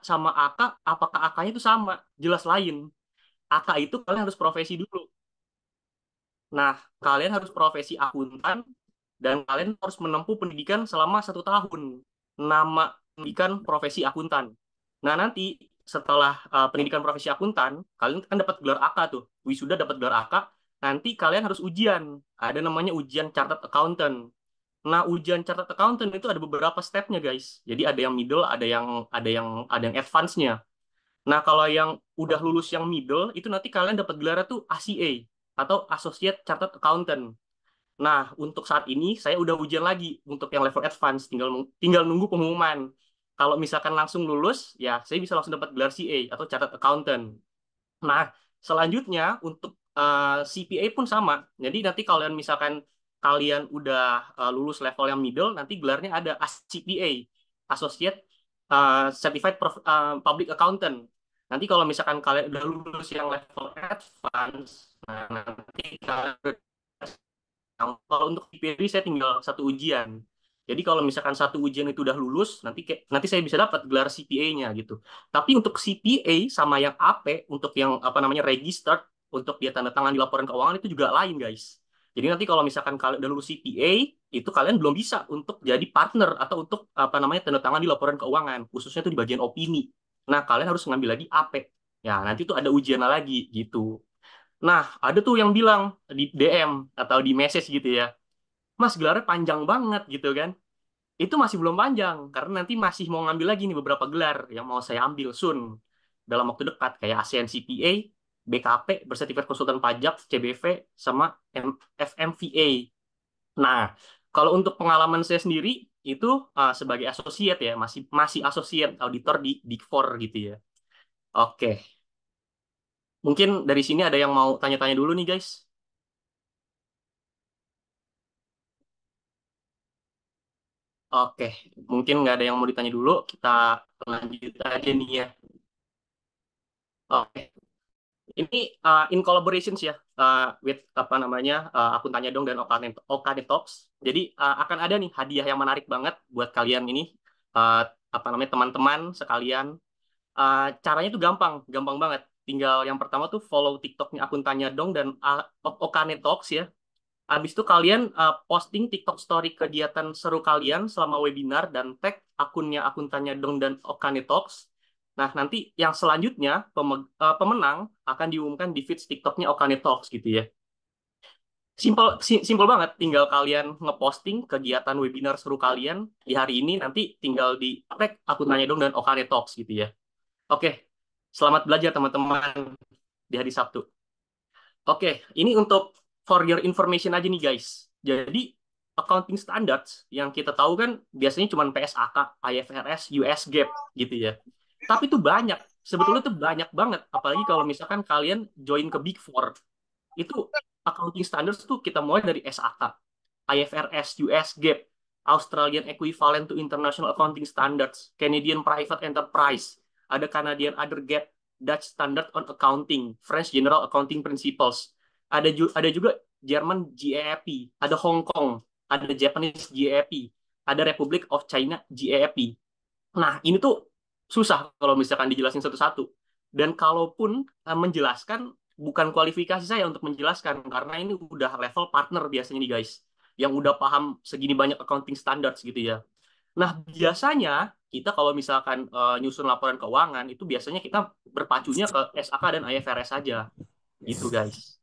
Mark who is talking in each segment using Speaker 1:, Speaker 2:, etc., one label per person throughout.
Speaker 1: sama AK, apakah AK-nya itu sama? Jelas lain. AK itu kalian harus profesi dulu. Nah, kalian harus profesi akuntan dan kalian harus menempuh pendidikan selama 1 tahun. Nama pendidikan profesi akuntan. Nah, nanti setelah pendidikan profesi akuntan, kalian kan dapat gelar AK tuh. Wisuda dapat gelar AK, nanti kalian harus ujian. Ada namanya ujian Chartered Accountant. Nah, ujian Chartered Accountant itu ada beberapa stepnya, guys. Jadi ada yang middle, ada yang advance-nya. Nah, kalau yang udah lulus yang middle, itu nanti kalian dapat gelar tuh ACA atau Associate Chartered Accountant. Nah, untuk saat ini saya udah ujian lagi untuk yang level advance, tinggal tinggal nunggu pengumuman. Kalau misalkan langsung lulus, ya saya bisa langsung dapat gelar CA atau Chartered Accountant. Nah, selanjutnya untuk CPA pun sama. Jadi nanti kalian misalkan kalian udah lulus level yang middle, nanti gelarnya ada CPA, Associate Public Accountant. Nanti kalau misalkan kalian udah lulus yang level advance, nah nanti kalian kalau untuk IPB saya tinggal satu ujian. Jadi kalau misalkan satu ujian itu udah lulus, nanti saya bisa dapat gelar CPA-nya gitu. Tapi untuk CPA sama yang AP, untuk yang apa namanya registered, untuk dia tanda tangan di laporan keuangan itu juga lain, guys. Jadi nanti kalau misalkan kalian udah lulus CPA, itu kalian belum bisa untuk jadi partner atau untuk apa namanya tanda tangan di laporan keuangan, khususnya itu di bagian opini. Nah, kalian harus ngambil lagi AP. Ya, nanti itu ada ujian lagi gitu. Nah, ada tuh yang bilang di DM atau di message gitu ya, Mas gelarnya panjang banget gitu kan. Itu masih belum panjang, karena nanti masih mau ngambil lagi nih beberapa gelar yang mau saya ambil soon. Dalam waktu dekat, kayak ASEAN CPA, BKP, Bersertifikat Konsultan Pajak, CBV, sama FMVA. Nah, kalau untuk pengalaman saya sendiri, itu sebagai associate ya, masih masih associate auditor di Big Four gitu ya. Oke, mungkin dari sini ada yang mau tanya-tanya dulu nih guys. Oke, mungkin nggak ada yang mau ditanya dulu. Kita lanjut aja nih ya. Oke, ini in collaborations ya with apa namanya akun Tanya Dong dan Okane Talks. Jadi akan ada nih hadiah yang menarik banget buat kalian ini uh, apa namanya teman-teman sekalian. Caranya tuh gampang, gampang banget. Tinggal yang pertama tuh follow TikToknya akun Tanya Dong dan Okane Talks ya. Habis itu kalian posting TikTok story kegiatan seru kalian selama webinar dan tag akun Tanya Dong dan Okane Talks. Nah, nanti yang selanjutnya pemenang akan diumumkan di feed TikToknya Okane Talks gitu ya. Simpel banget, tinggal kalian ngeposting kegiatan webinar seru kalian di hari ini, nanti tinggal di tag akun Tanya Dong dan Okane Talks gitu ya. Oke, selamat belajar teman-teman di hari Sabtu. Oke, ini untuk for your information aja nih guys. Jadi accounting standards yang kita tahu kan biasanya cuma PSAK, IFRS, US GAAP gitu ya. Tapi itu banyak, sebetulnya itu banyak banget. Apalagi kalau misalkan kalian join ke Big Four, itu accounting standards tuh kita mulai dari SAK, IFRS, US GAAP, Australian Equivalent to International Accounting Standards, Canadian Private Enterprise, ada Canadian Other GAAP, Dutch Standard on Accounting, French General Accounting Principles, ada juga German GAAP, ada Hong Kong, ada Japanese GAAP, ada Republic of China GAAP. Nah, ini tuh susah kalau misalkan dijelasin satu-satu. Dan kalaupun menjelaskan, bukan kualifikasi saya untuk menjelaskan, karena ini udah level partner biasanya nih guys, yang udah paham segini banyak accounting standards gitu ya. Nah, biasanya kita kalau misalkan nyusun laporan keuangan, itu biasanya kita berpacunya ke SAK dan IFRS saja, gitu guys.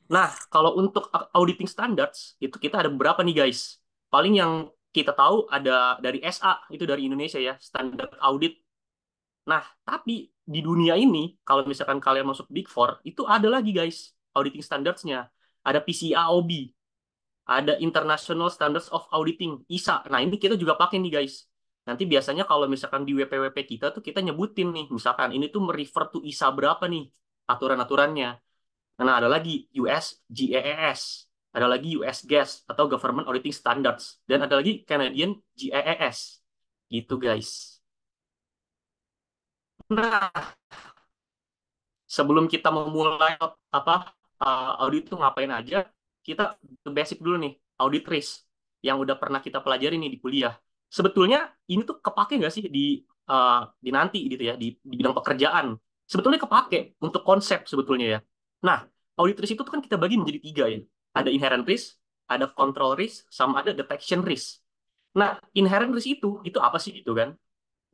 Speaker 1: Nah, kalau untuk auditing standards, itu kita ada beberapa nih guys. Paling yang kita tahu ada dari SA, itu dari Indonesia ya, Standard Audit. Nah, tapi di dunia ini, kalau misalkan kalian masuk Big Four, itu ada lagi guys, auditing standards-nya. Ada PCAOB, ada International Standards of Auditing, ISA. Nah, ini kita juga pakai nih guys. Nanti biasanya kalau misalkan di WPWP kita tuh kita nyebutin nih, misalkan ini tuh merefer to ISA berapa nih, aturan-aturannya. Nah, ada lagi US GAAP, ada lagi US GAS atau Government Auditing Standards, dan ada lagi Canadian GAAP. Gitu, guys. Nah, sebelum kita memulai apa audit itu ngapain aja, kita basic dulu nih, audit risk yang udah pernah kita pelajari nih di kuliah. Sebetulnya ini tuh kepake nggak sih di dinanti gitu ya di bidang pekerjaan sebetulnya kepake untuk konsep sebetulnya ya. Nah, audit risk itu tuh kan kita bagi menjadi tiga ya. Ada inherent risk, ada control risk, sama ada detection risk. Nah, inherent risk itu apa sih gitu kan?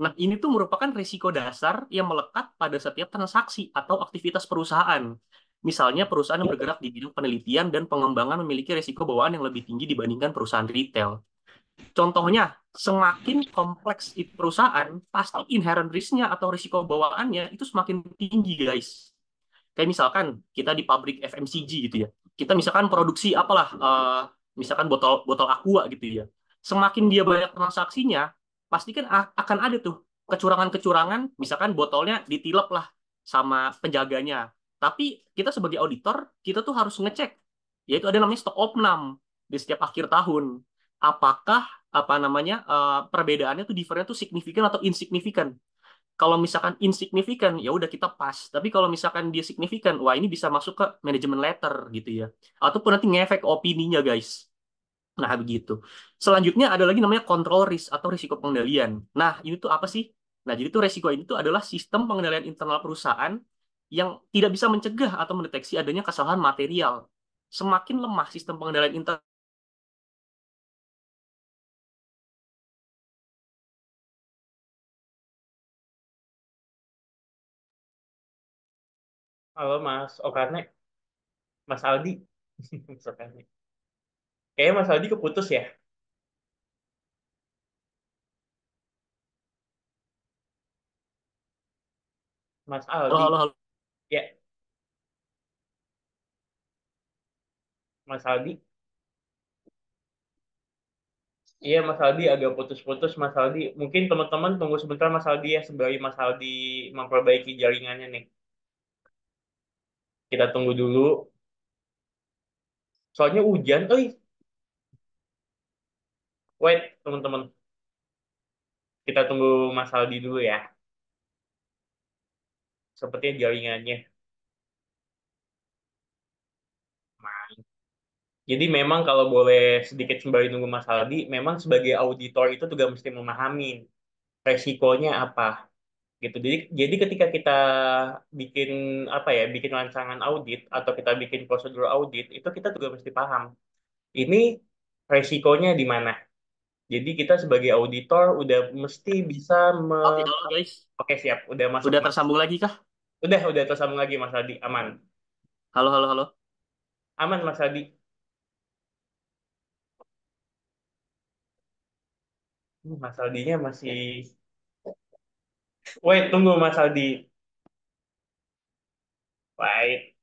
Speaker 1: Nah, ini tuh merupakan risiko dasar yang melekat pada setiap transaksi atau aktivitas perusahaan. Misalnya perusahaan yang bergerak di bidang penelitian dan pengembangan memiliki risiko bawaan yang lebih tinggi dibandingkan perusahaan retail. Contohnya, semakin kompleks itu perusahaan, pasti inherent risk-nya atau risiko bawaannya itu semakin tinggi, guys. Kayak misalkan kita di pabrik FMCG gitu ya. Kita misalkan produksi apalah, misalkan botol botol aqua gitu ya. Semakin dia banyak transaksinya, pasti kan akan ada tuh kecurangan-kecurangan, misalkan botolnya ditilep lah sama penjaganya. Tapi kita sebagai auditor, kita tuh harus ngecek, yaitu ada namanya stok opnam di setiap akhir tahun. Apakah apa namanya perbedaannya tuh different tuh signifikan atau insignifikan? Kalau misalkan insignifikan, ya udah kita pas. Tapi kalau misalkan dia signifikan, wah ini bisa masuk ke manajemen letter gitu ya. Ataupun nanti ngefek opininya, guys. Nah, begitu. Selanjutnya ada lagi namanya control risk atau risiko pengendalian. Nah, ini tuh apa sih? Nah, jadi tuh risiko ini tuh adalah sistem pengendalian internal perusahaan yang tidak bisa mencegah atau mendeteksi adanya kesalahan material. Semakin lemah sistem pengendalian internal.
Speaker 2: Halo Mas Okane, Mas Aldi. Mas Okane. Kayaknya Mas Aldi keputus ya. Mas
Speaker 1: Halo, halo,
Speaker 2: Aldi.
Speaker 1: halo.
Speaker 2: Ya, Mas Aldi. Iya, Mas Aldi agak putus-putus, Mas Aldi. Mungkin teman-teman tunggu sebentar Mas Aldi ya, sembari Mas Aldi memperbaiki jaringannya nih. Kita tunggu dulu. Soalnya hujan, wait, teman-teman. Kita tunggu Mas Aldi dulu ya. Sepertinya jaringannya. Jadi memang kalau boleh sedikit sembari nunggu Mas Aldi, memang sebagai auditor itu juga mesti memahami resikonya apa gitu. Jadi ketika kita bikin apa ya, bikin rancangan audit atau kita bikin prosedur audit, itu kita juga mesti paham ini resikonya di mana. Jadi kita sebagai auditor udah mesti bisa
Speaker 1: Oke, halo guys.
Speaker 2: Oke, siap, udah masuk
Speaker 1: Udah
Speaker 2: Mas.
Speaker 1: tersambung lagi kah?
Speaker 2: Udah tersambung lagi Mas Adi, aman.
Speaker 1: Halo, halo, halo.
Speaker 2: Aman Mas Adi. Mas Aldinya masih Wait, tunggu Mas Aldi. Wait.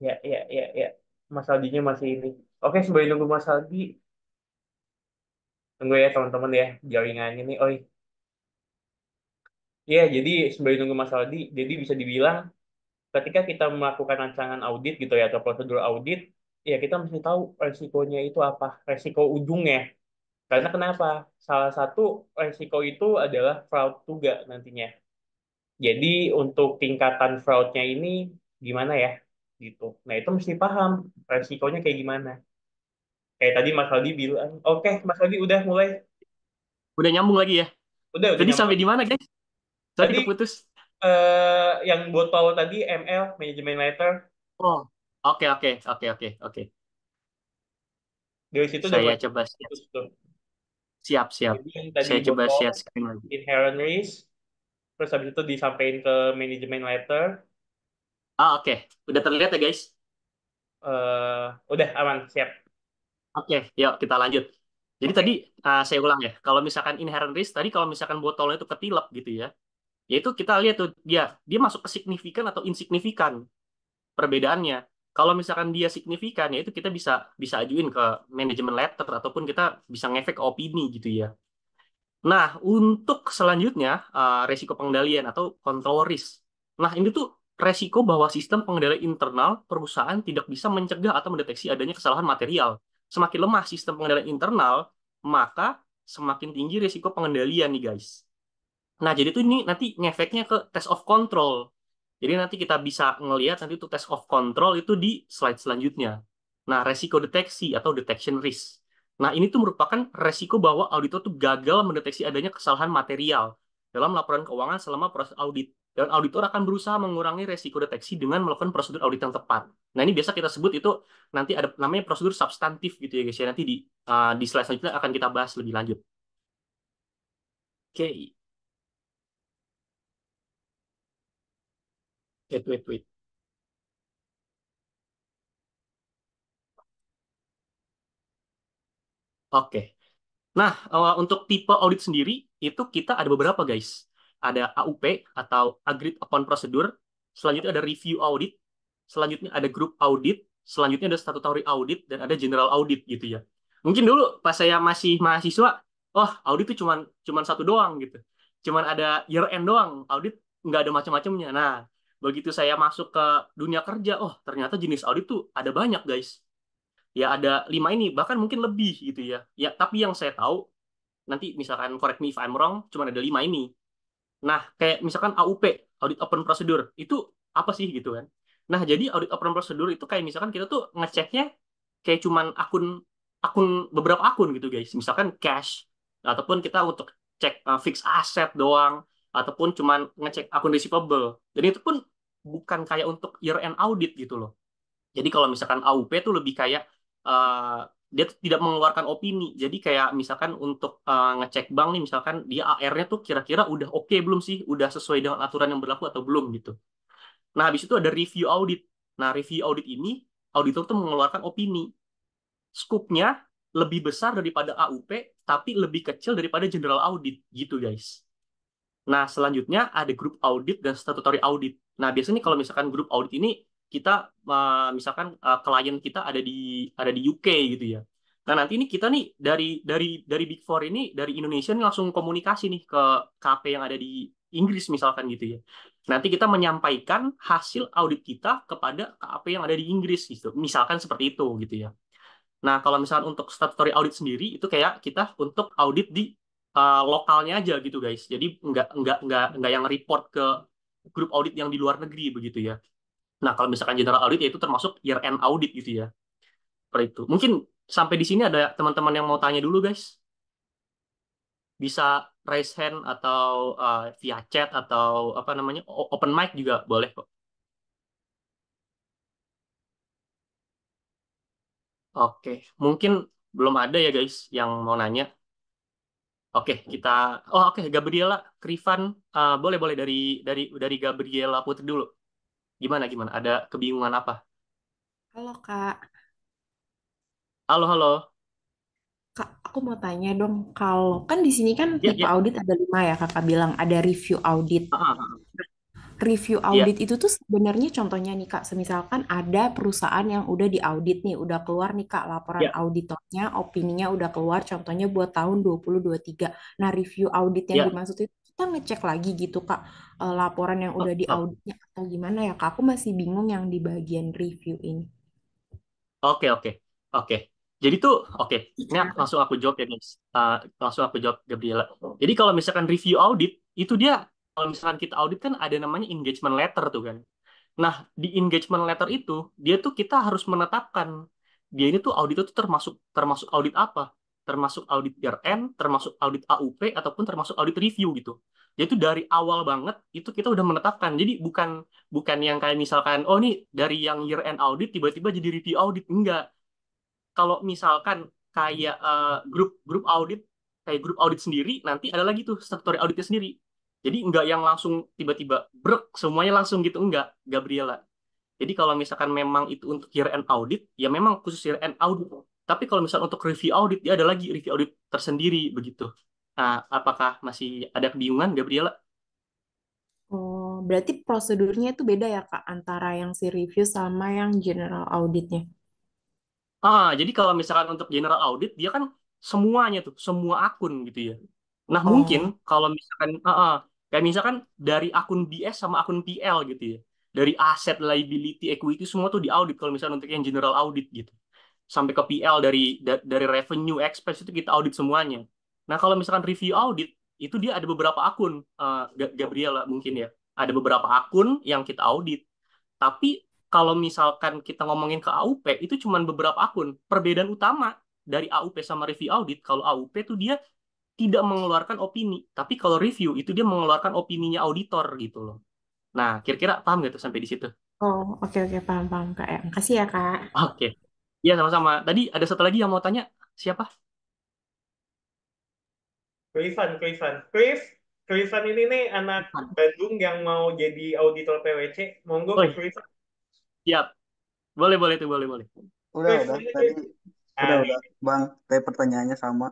Speaker 2: Ya. Mas Aldinya masih ini. Oke, sebagai nunggu Mas Aldi, tunggu ya teman-teman ya, jaringannya nih. Ya, jadi sebagai nunggu Mas Aldi, jadi bisa dibilang ketika kita melakukan rancangan audit gitu ya, atau prosedur audit, ya kita mesti tahu resikonya itu apa, resiko ujungnya. Karena kenapa? Salah satu resiko itu adalah fraud juga nantinya. Jadi untuk tingkatan fraudnya ini gimana ya? Gitu. Nah, itu mesti paham resikonya kayak gimana. Kayak tadi Mas Aldi bilang, oke Mas Aldi udah mulai,
Speaker 1: Udah nyambung lagi ya.
Speaker 2: udah
Speaker 1: Tadi
Speaker 2: nyambung
Speaker 1: sampai di
Speaker 2: lagi.
Speaker 1: mana, guys? Tadi
Speaker 2: Tadi
Speaker 1: keputus.
Speaker 2: yang botol tadi ML, manajemen letter,
Speaker 1: Oh, oke, oke, oke, oke, oke.
Speaker 2: dari situ udah
Speaker 1: Saya
Speaker 2: mulai
Speaker 1: coba share.
Speaker 2: putus tuh.
Speaker 1: Siap, siap.
Speaker 2: Jadi yang tadi
Speaker 1: Saya coba
Speaker 2: botol,
Speaker 1: share screen lagi.
Speaker 2: inherent risk, terus habis itu disampaikan ke manajemen letter,
Speaker 1: Oke. Udah terlihat ya, guys?
Speaker 2: udah aman, siap.
Speaker 1: Oke, yuk kita lanjut. Jadi tadi
Speaker 2: Oke.
Speaker 1: saya ulang ya. Kalau misalkan inherent risk, tadi kalau misalkan botolnya itu ketilep gitu ya. Yaitu kita lihat tuh dia masuk ke signifikan atau insignifikan perbedaannya. Kalau misalkan dia signifikan, ya itu kita bisa bisa ajuin ke manajemen letter ataupun kita bisa ngefek opini gitu ya. Nah, untuk selanjutnya, resiko pengendalian atau control risk. Nah, ini tuh resiko bahwa sistem pengendalian internal perusahaan tidak bisa mencegah atau mendeteksi adanya kesalahan material. Semakin lemah sistem pengendalian internal, maka semakin tinggi resiko pengendalian nih, guys. Nah, jadi tuh ini nanti ngefeknya ke test of control. Jadi nanti kita bisa ngelihat nanti untuk test of control itu di slide selanjutnya. Nah, resiko deteksi atau detection risk. Nah, ini tuh merupakan resiko bahwa auditor tuh gagal mendeteksi adanya kesalahan material dalam laporan keuangan selama proses audit. Dan auditor akan berusaha mengurangi resiko deteksi dengan melakukan prosedur audit yang tepat. Nah, ini biasa kita sebut itu nanti ada namanya prosedur substantif gitu ya guys ya. Nanti di slide selanjutnya akan kita bahas lebih lanjut. Oke, wait. Oke. Nah, untuk tipe audit sendiri itu kita ada beberapa guys. Ada AUP atau Agreed Upon Procedure, selanjutnya ada Review Audit, selanjutnya ada Group Audit, selanjutnya ada Statutory Audit dan ada General Audit gitu ya. Mungkin dulu pas saya masih mahasiswa, oh audit itu cuman cuman satu doang gitu. Cuman ada year end doang, audit nggak ada macam-macamnya. Nah, begitu saya masuk ke dunia kerja, oh ternyata jenis audit tuh ada banyak guys. Ya ada 5 ini, bahkan mungkin lebih gitu ya. Ya, tapi yang saya tahu nanti misalkan correct me if I'm wrong, cuma ada 5 ini. Nah, kayak misalkan AUP, Audit Open Procedure, itu apa sih gitu kan? Nah, jadi Audit Open Procedure itu kayak misalkan kita tuh ngeceknya kayak cuman akun akun beberapa akun gitu guys. Misalkan cash, ataupun kita untuk cek fix asset doang, ataupun cuman ngecek akun receivable. Dan itu pun bukan kayak untuk year end audit gitu loh. Jadi kalau misalkan AUP itu lebih kayak uh, dia tuh tidak mengeluarkan opini. Jadi kayak misalkan untuk ngecek bank nih, misalkan dia AR-nya tuh kira-kira udah oke belum sih, udah sesuai dengan aturan yang berlaku atau belum gitu. Nah, habis itu ada review audit. Nah, review audit ini auditor tuh mengeluarkan opini. Skupnya lebih besar daripada AUP, tapi lebih kecil daripada general audit gitu guys. Nah, selanjutnya ada group audit dan statutory audit. Nah, biasanya kalau misalkan group audit ini kita misalkan klien kita ada di UK gitu ya. Nah, nanti ini kita nih dari Big Four ini dari Indonesia nih langsung komunikasi nih ke KP yang ada di Inggris misalkan gitu ya. Nanti kita menyampaikan hasil audit kita kepada KP yang ada di Inggris gitu. Misalkan seperti itu gitu ya. Nah, kalau misalnya untuk statutory audit sendiri itu kayak kita untuk audit di lokalnya aja gitu guys. Jadi nggak yang report ke grup audit yang di luar negeri begitu ya. Nah, kalau misalkan general audit ya itu termasuk year end audit gitu ya. Seperti itu. Mungkin sampai di sini ada teman-teman yang mau tanya dulu guys. Bisa raise hand atau via chat atau apa namanya open mic juga boleh kok. Oke, mungkin belum ada ya guys yang mau nanya. Oke, oke, Gabriela, Krifan, boleh boleh dari Gabriela Putri dulu. Gimana gimana? Ada kebingungan apa?
Speaker 3: Halo Kak,
Speaker 1: Halo halo.
Speaker 3: Kak, aku mau tanya dong, kalau kan di sini kan
Speaker 1: Ya
Speaker 3: tipe
Speaker 1: ya.
Speaker 3: audit ada 5 ya Kakak bilang, ada review audit.
Speaker 1: Ah, ah, ah.
Speaker 3: Review
Speaker 1: Ya
Speaker 3: audit itu tuh sebenarnya contohnya nih Kak, semisalkan ada perusahaan yang udah diaudit nih, udah keluar nih Kak laporan
Speaker 1: ya
Speaker 3: auditornya, opininya udah keluar contohnya buat tahun 2023. Nah, review audit yang
Speaker 1: ya.
Speaker 3: dimaksud itu kita ngecek lagi gitu Kak, laporan yang
Speaker 1: Oh,
Speaker 3: udah
Speaker 1: oh.
Speaker 3: diauditnya atau gimana ya Kak? Aku masih bingung yang di bagian review ini.
Speaker 1: Oke oke oke. Jadi tuh oke. Ini langsung aku jawab ya guys. Langsung aku jawab Gabriela. Jadi kalau misalkan review audit itu dia kalau misalkan kita audit kan ada namanya engagement letter tuh kan. Nah, di engagement letter itu, dia tuh kita harus menetapkan dia ini tuh audit itu termasuk termasuk audit apa? Termasuk audit year end, termasuk audit AUP ataupun termasuk audit review gitu. Jadi itu dari awal banget itu kita udah menetapkan. Jadi bukan bukan yang kayak misalkan oh nih dari yang year end audit tiba-tiba jadi review audit enggak. Kalau misalkan kayak grup grup audit kayak grup audit sendiri nanti ada lagi tuh statutory auditnya sendiri. Jadi enggak yang langsung tiba-tiba brek semuanya langsung gitu enggak, Gabriela. Jadi kalau misalkan memang itu untuk year end audit, ya memang khusus year end audit. Tapi kalau misalkan untuk review audit, dia ada lagi review audit tersendiri begitu. Nah, apakah masih ada kebingungan, Gabriela?
Speaker 3: Oh, berarti prosedurnya itu beda ya Kak antara yang si review sama yang general auditnya.
Speaker 1: Jadi kalau misalkan untuk general audit, dia kan semuanya tuh, semua akun gitu ya. Nah, mungkin
Speaker 3: Oh,
Speaker 1: kalau misalkan, kayak misalkan dari akun BS sama akun PL gitu ya. Dari aset, liability, equity, semua tuh diaudit kalau misalkan untuk yang general audit gitu. Sampai ke PL dari revenue, expense itu kita audit semuanya. Nah, kalau misalkan review audit, itu dia ada beberapa akun, Gabriela mungkin ya. Ada beberapa akun yang kita audit. Tapi kalau misalkan kita ngomongin ke AUP, itu cuma beberapa akun. Perbedaan utama dari AUP sama review audit, kalau AUP tuh dia tidak mengeluarkan opini. Tapi kalau review, itu dia mengeluarkan opininya auditor gitu loh. Nah, kira-kira paham nggak tuh sampai di situ?
Speaker 3: Oh, oke oke paham paham Kak. Ya, makasih ya Kak.
Speaker 1: Oke. Iya, sama-sama. Tadi ada satu lagi yang mau tanya. Siapa?
Speaker 2: Ke Ivan ini nih anak Bandung yang mau jadi auditor PwC. Monggo
Speaker 1: Oh,
Speaker 2: ke Ivan.
Speaker 1: siap. Boleh, boleh tuh, boleh, boleh.
Speaker 2: Chris,
Speaker 4: Udah
Speaker 2: ini
Speaker 4: tadi
Speaker 2: Chris. Nah, nih.
Speaker 4: udah Bang, kayak pertanyaannya sama.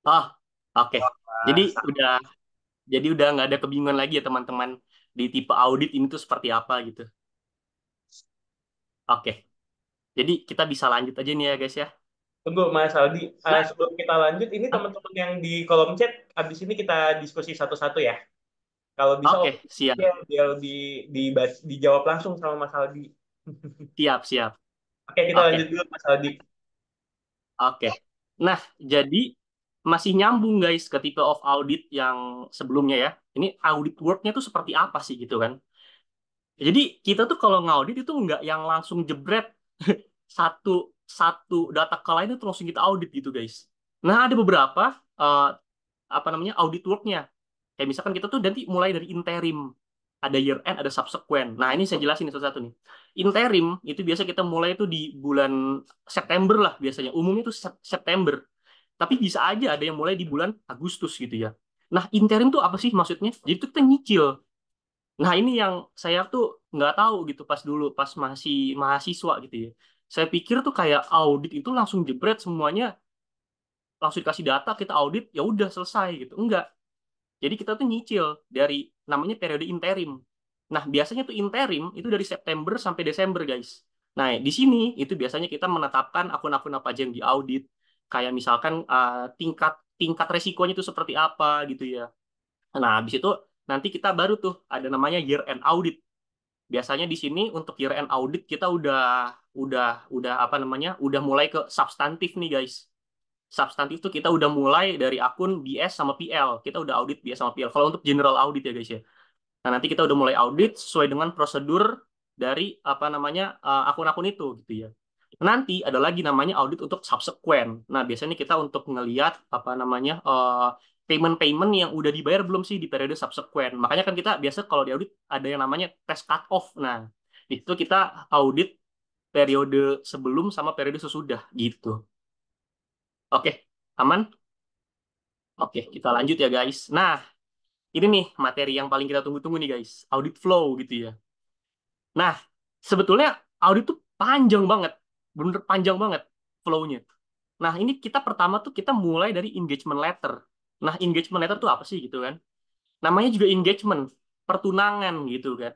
Speaker 1: Oh, oke. Jadi
Speaker 2: Ah,
Speaker 1: udah, jadi udah nggak ada kebingungan lagi ya teman-teman di tipe audit ini tuh seperti apa gitu. Oke. Jadi kita bisa lanjut aja nih ya guys ya.
Speaker 2: Tunggu Mas Aldi.
Speaker 1: Nah,
Speaker 2: Sebelum kita lanjut, ini teman-teman yang di kolom chat, abis ini kita diskusi satu-satu ya. Kalau bisa
Speaker 1: oke,
Speaker 2: opsi
Speaker 1: siap,
Speaker 2: biar dijawab langsung sama Mas Aldi.
Speaker 1: siap, siap.
Speaker 2: Oke, kita lanjut
Speaker 1: Oke,
Speaker 2: dulu Mas Aldi.
Speaker 1: oke. Nah, jadi masih nyambung guys ke tipe of audit yang sebelumnya ya. Ini audit worknya tuh seperti apa sih gitu kan? Jadi kita tuh kalau ngaudit itu nggak yang langsung jebret satu satu data ke lain itu langsung kita audit gitu guys. Nah, ada beberapa eh, apa namanya audit worknya. Kayak misalkan kita tuh nanti mulai dari interim, ada year end, ada subsequent. Nah, ini saya jelasin satu-satu nih. Interim itu biasa kita mulai itu di bulan September lah biasanya. Umumnya itu September. Tapi bisa aja ada yang mulai di bulan Agustus gitu ya. Nah, interim tuh apa sih maksudnya? Jadi itu kita nyicil. Nah, ini yang saya tuh nggak tahu gitu pas dulu, pas masih mahasiswa gitu ya. Saya pikir tuh kayak audit itu langsung jebret semuanya, langsung dikasih data, kita audit, ya udah selesai gitu. Enggak. Jadi kita tuh nyicil dari namanya periode interim. Nah, biasanya tuh interim itu dari September sampai Desember, guys. Nah, di sini itu biasanya kita menetapkan akun-akun apa aja yang diaudit. Kayak misalkan tingkat tingkat resikonya itu seperti apa gitu ya. Nah, habis itu nanti kita baru tuh ada namanya year end audit. Biasanya di sini untuk year end audit kita udah apa namanya? Udah mulai ke substantif nih, guys. Substantif tuh kita udah mulai dari akun BS sama PL. Kita udah audit BS sama PL. Kalau untuk general audit ya guys ya. Nah, nanti kita udah mulai audit sesuai dengan prosedur dari apa namanya akun-akun itu gitu ya. Nanti ada lagi namanya audit untuk subsequent. Nah, biasanya kita untuk ngelihat apa namanya payment-payment yang udah dibayar belum sih di periode subsequent. Makanya kan kita biasa kalau di audit ada yang namanya test cut off. Nah, itu kita audit periode sebelum sama periode sesudah gitu. Oke, aman? Oke, kita lanjut ya guys. Nah, ini nih materi yang paling kita tunggu-tunggu nih guys. Audit flow gitu ya. Nah, sebetulnya audit tuh panjang banget. Bener panjang banget flow-nya. Nah, ini kita pertama tuh kita mulai dari engagement letter. Nah, engagement letter tuh apa sih gitu kan? Namanya juga engagement, pertunangan gitu kan.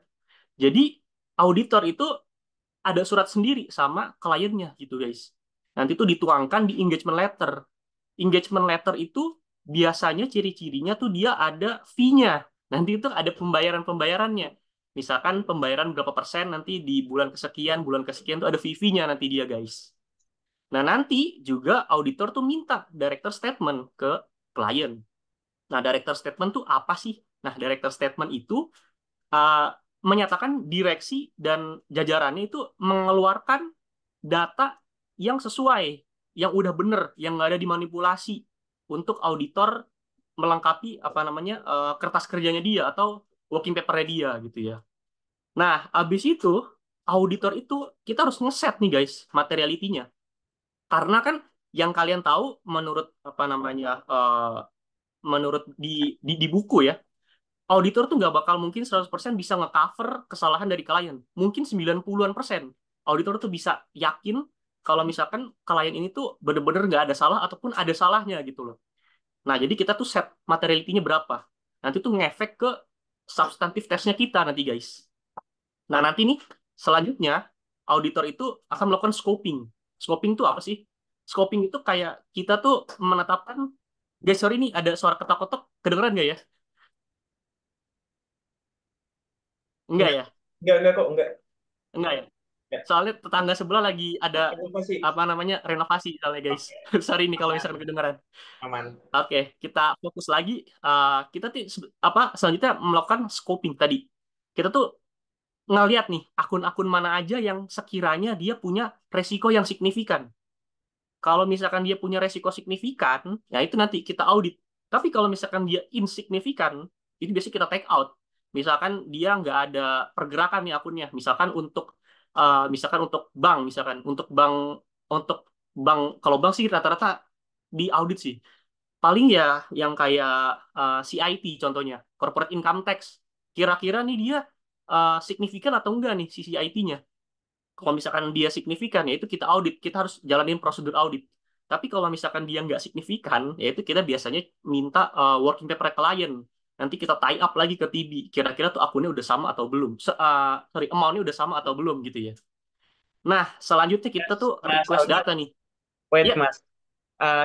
Speaker 1: Jadi, auditor itu ada surat sendiri sama kliennya gitu guys. Nanti tuh dituangkan di engagement letter. Engagement letter itu biasanya ciri-cirinya tuh dia ada fee-nya. Nanti itu ada pembayaran-pembayarannya. Misalkan pembayaran berapa persen nanti di bulan kesekian tuh ada fee-nya nanti dia guys. Nah nanti juga auditor tuh minta director statement ke klien. Nah director statement tuh apa sih? Nah director statement itu uh, menyatakan direksi dan jajarannya itu mengeluarkan data yang sesuai, yang udah bener, yang nggak ada dimanipulasi untuk auditor melengkapi apa namanya kertas kerjanya dia atau working papernya dia gitu ya. Nah, abis itu auditor itu kita harus ngeset nih guys materialitinya. Karena kan yang kalian tahu menurut apa namanya menurut di buku ya, auditor tuh nggak bakal mungkin 100% bisa nge-cover kesalahan dari klien. Mungkin 90-an persen. Auditor tuh bisa yakin kalau misalkan klien ini tuh bener-bener nggak ada salah ataupun ada salahnya gitu loh. Nah, jadi kita tuh set materiality-nya berapa. Nanti tuh ngefek ke substantif tesnya kita nanti guys. Nah, nanti nih selanjutnya auditor itu akan melakukan scoping. Scoping tuh apa sih? Scoping itu kayak kita tuh menetapkan, guys sorry nih ada suara ketok-ketok, kedengeran nggak ya? Enggak
Speaker 2: Enggak,
Speaker 1: ya?
Speaker 2: enggak kok, enggak.
Speaker 1: Enggak ya?
Speaker 2: Ya,
Speaker 1: Soalnya tetangga sebelah lagi ada
Speaker 2: apa sih?
Speaker 1: apa namanya renovasi soalnya guys.
Speaker 2: Oke,
Speaker 1: Sorry nih kalau
Speaker 2: aman,
Speaker 1: misalkan kedengeran.
Speaker 2: aman.
Speaker 1: Oke, kita fokus lagi. Kita tuh apa selanjutnya melakukan scoping tadi. Kita tuh ngeliat nih akun-akun mana aja yang sekiranya dia punya resiko yang signifikan. Kalau misalkan dia punya resiko signifikan, ya itu nanti kita audit. Tapi kalau misalkan dia insignifikan, itu biasanya kita take out. Misalkan dia nggak ada pergerakan nih akunnya. Misalkan untuk bank, untuk bank kalau bank sih rata-rata di audit sih. Paling ya yang kayak CIT contohnya, corporate income tax. Kira-kira nih dia signifikan atau enggak nih si CIT-nya? Kalau misalkan dia signifikan, ya itu kita audit. Kita harus jalanin prosedur audit. Tapi kalau misalkan dia nggak signifikan, ya itu kita biasanya minta working paper klien. Nanti kita tie up lagi ke TB. Kira-kira tuh akunnya udah sama atau belum. Sorry, amount-nya udah sama atau belum gitu ya. Nah, selanjutnya kita tuh
Speaker 2: Mas
Speaker 1: request
Speaker 2: Aldi,
Speaker 1: data nih.
Speaker 2: wait
Speaker 1: Ya,
Speaker 2: Mas.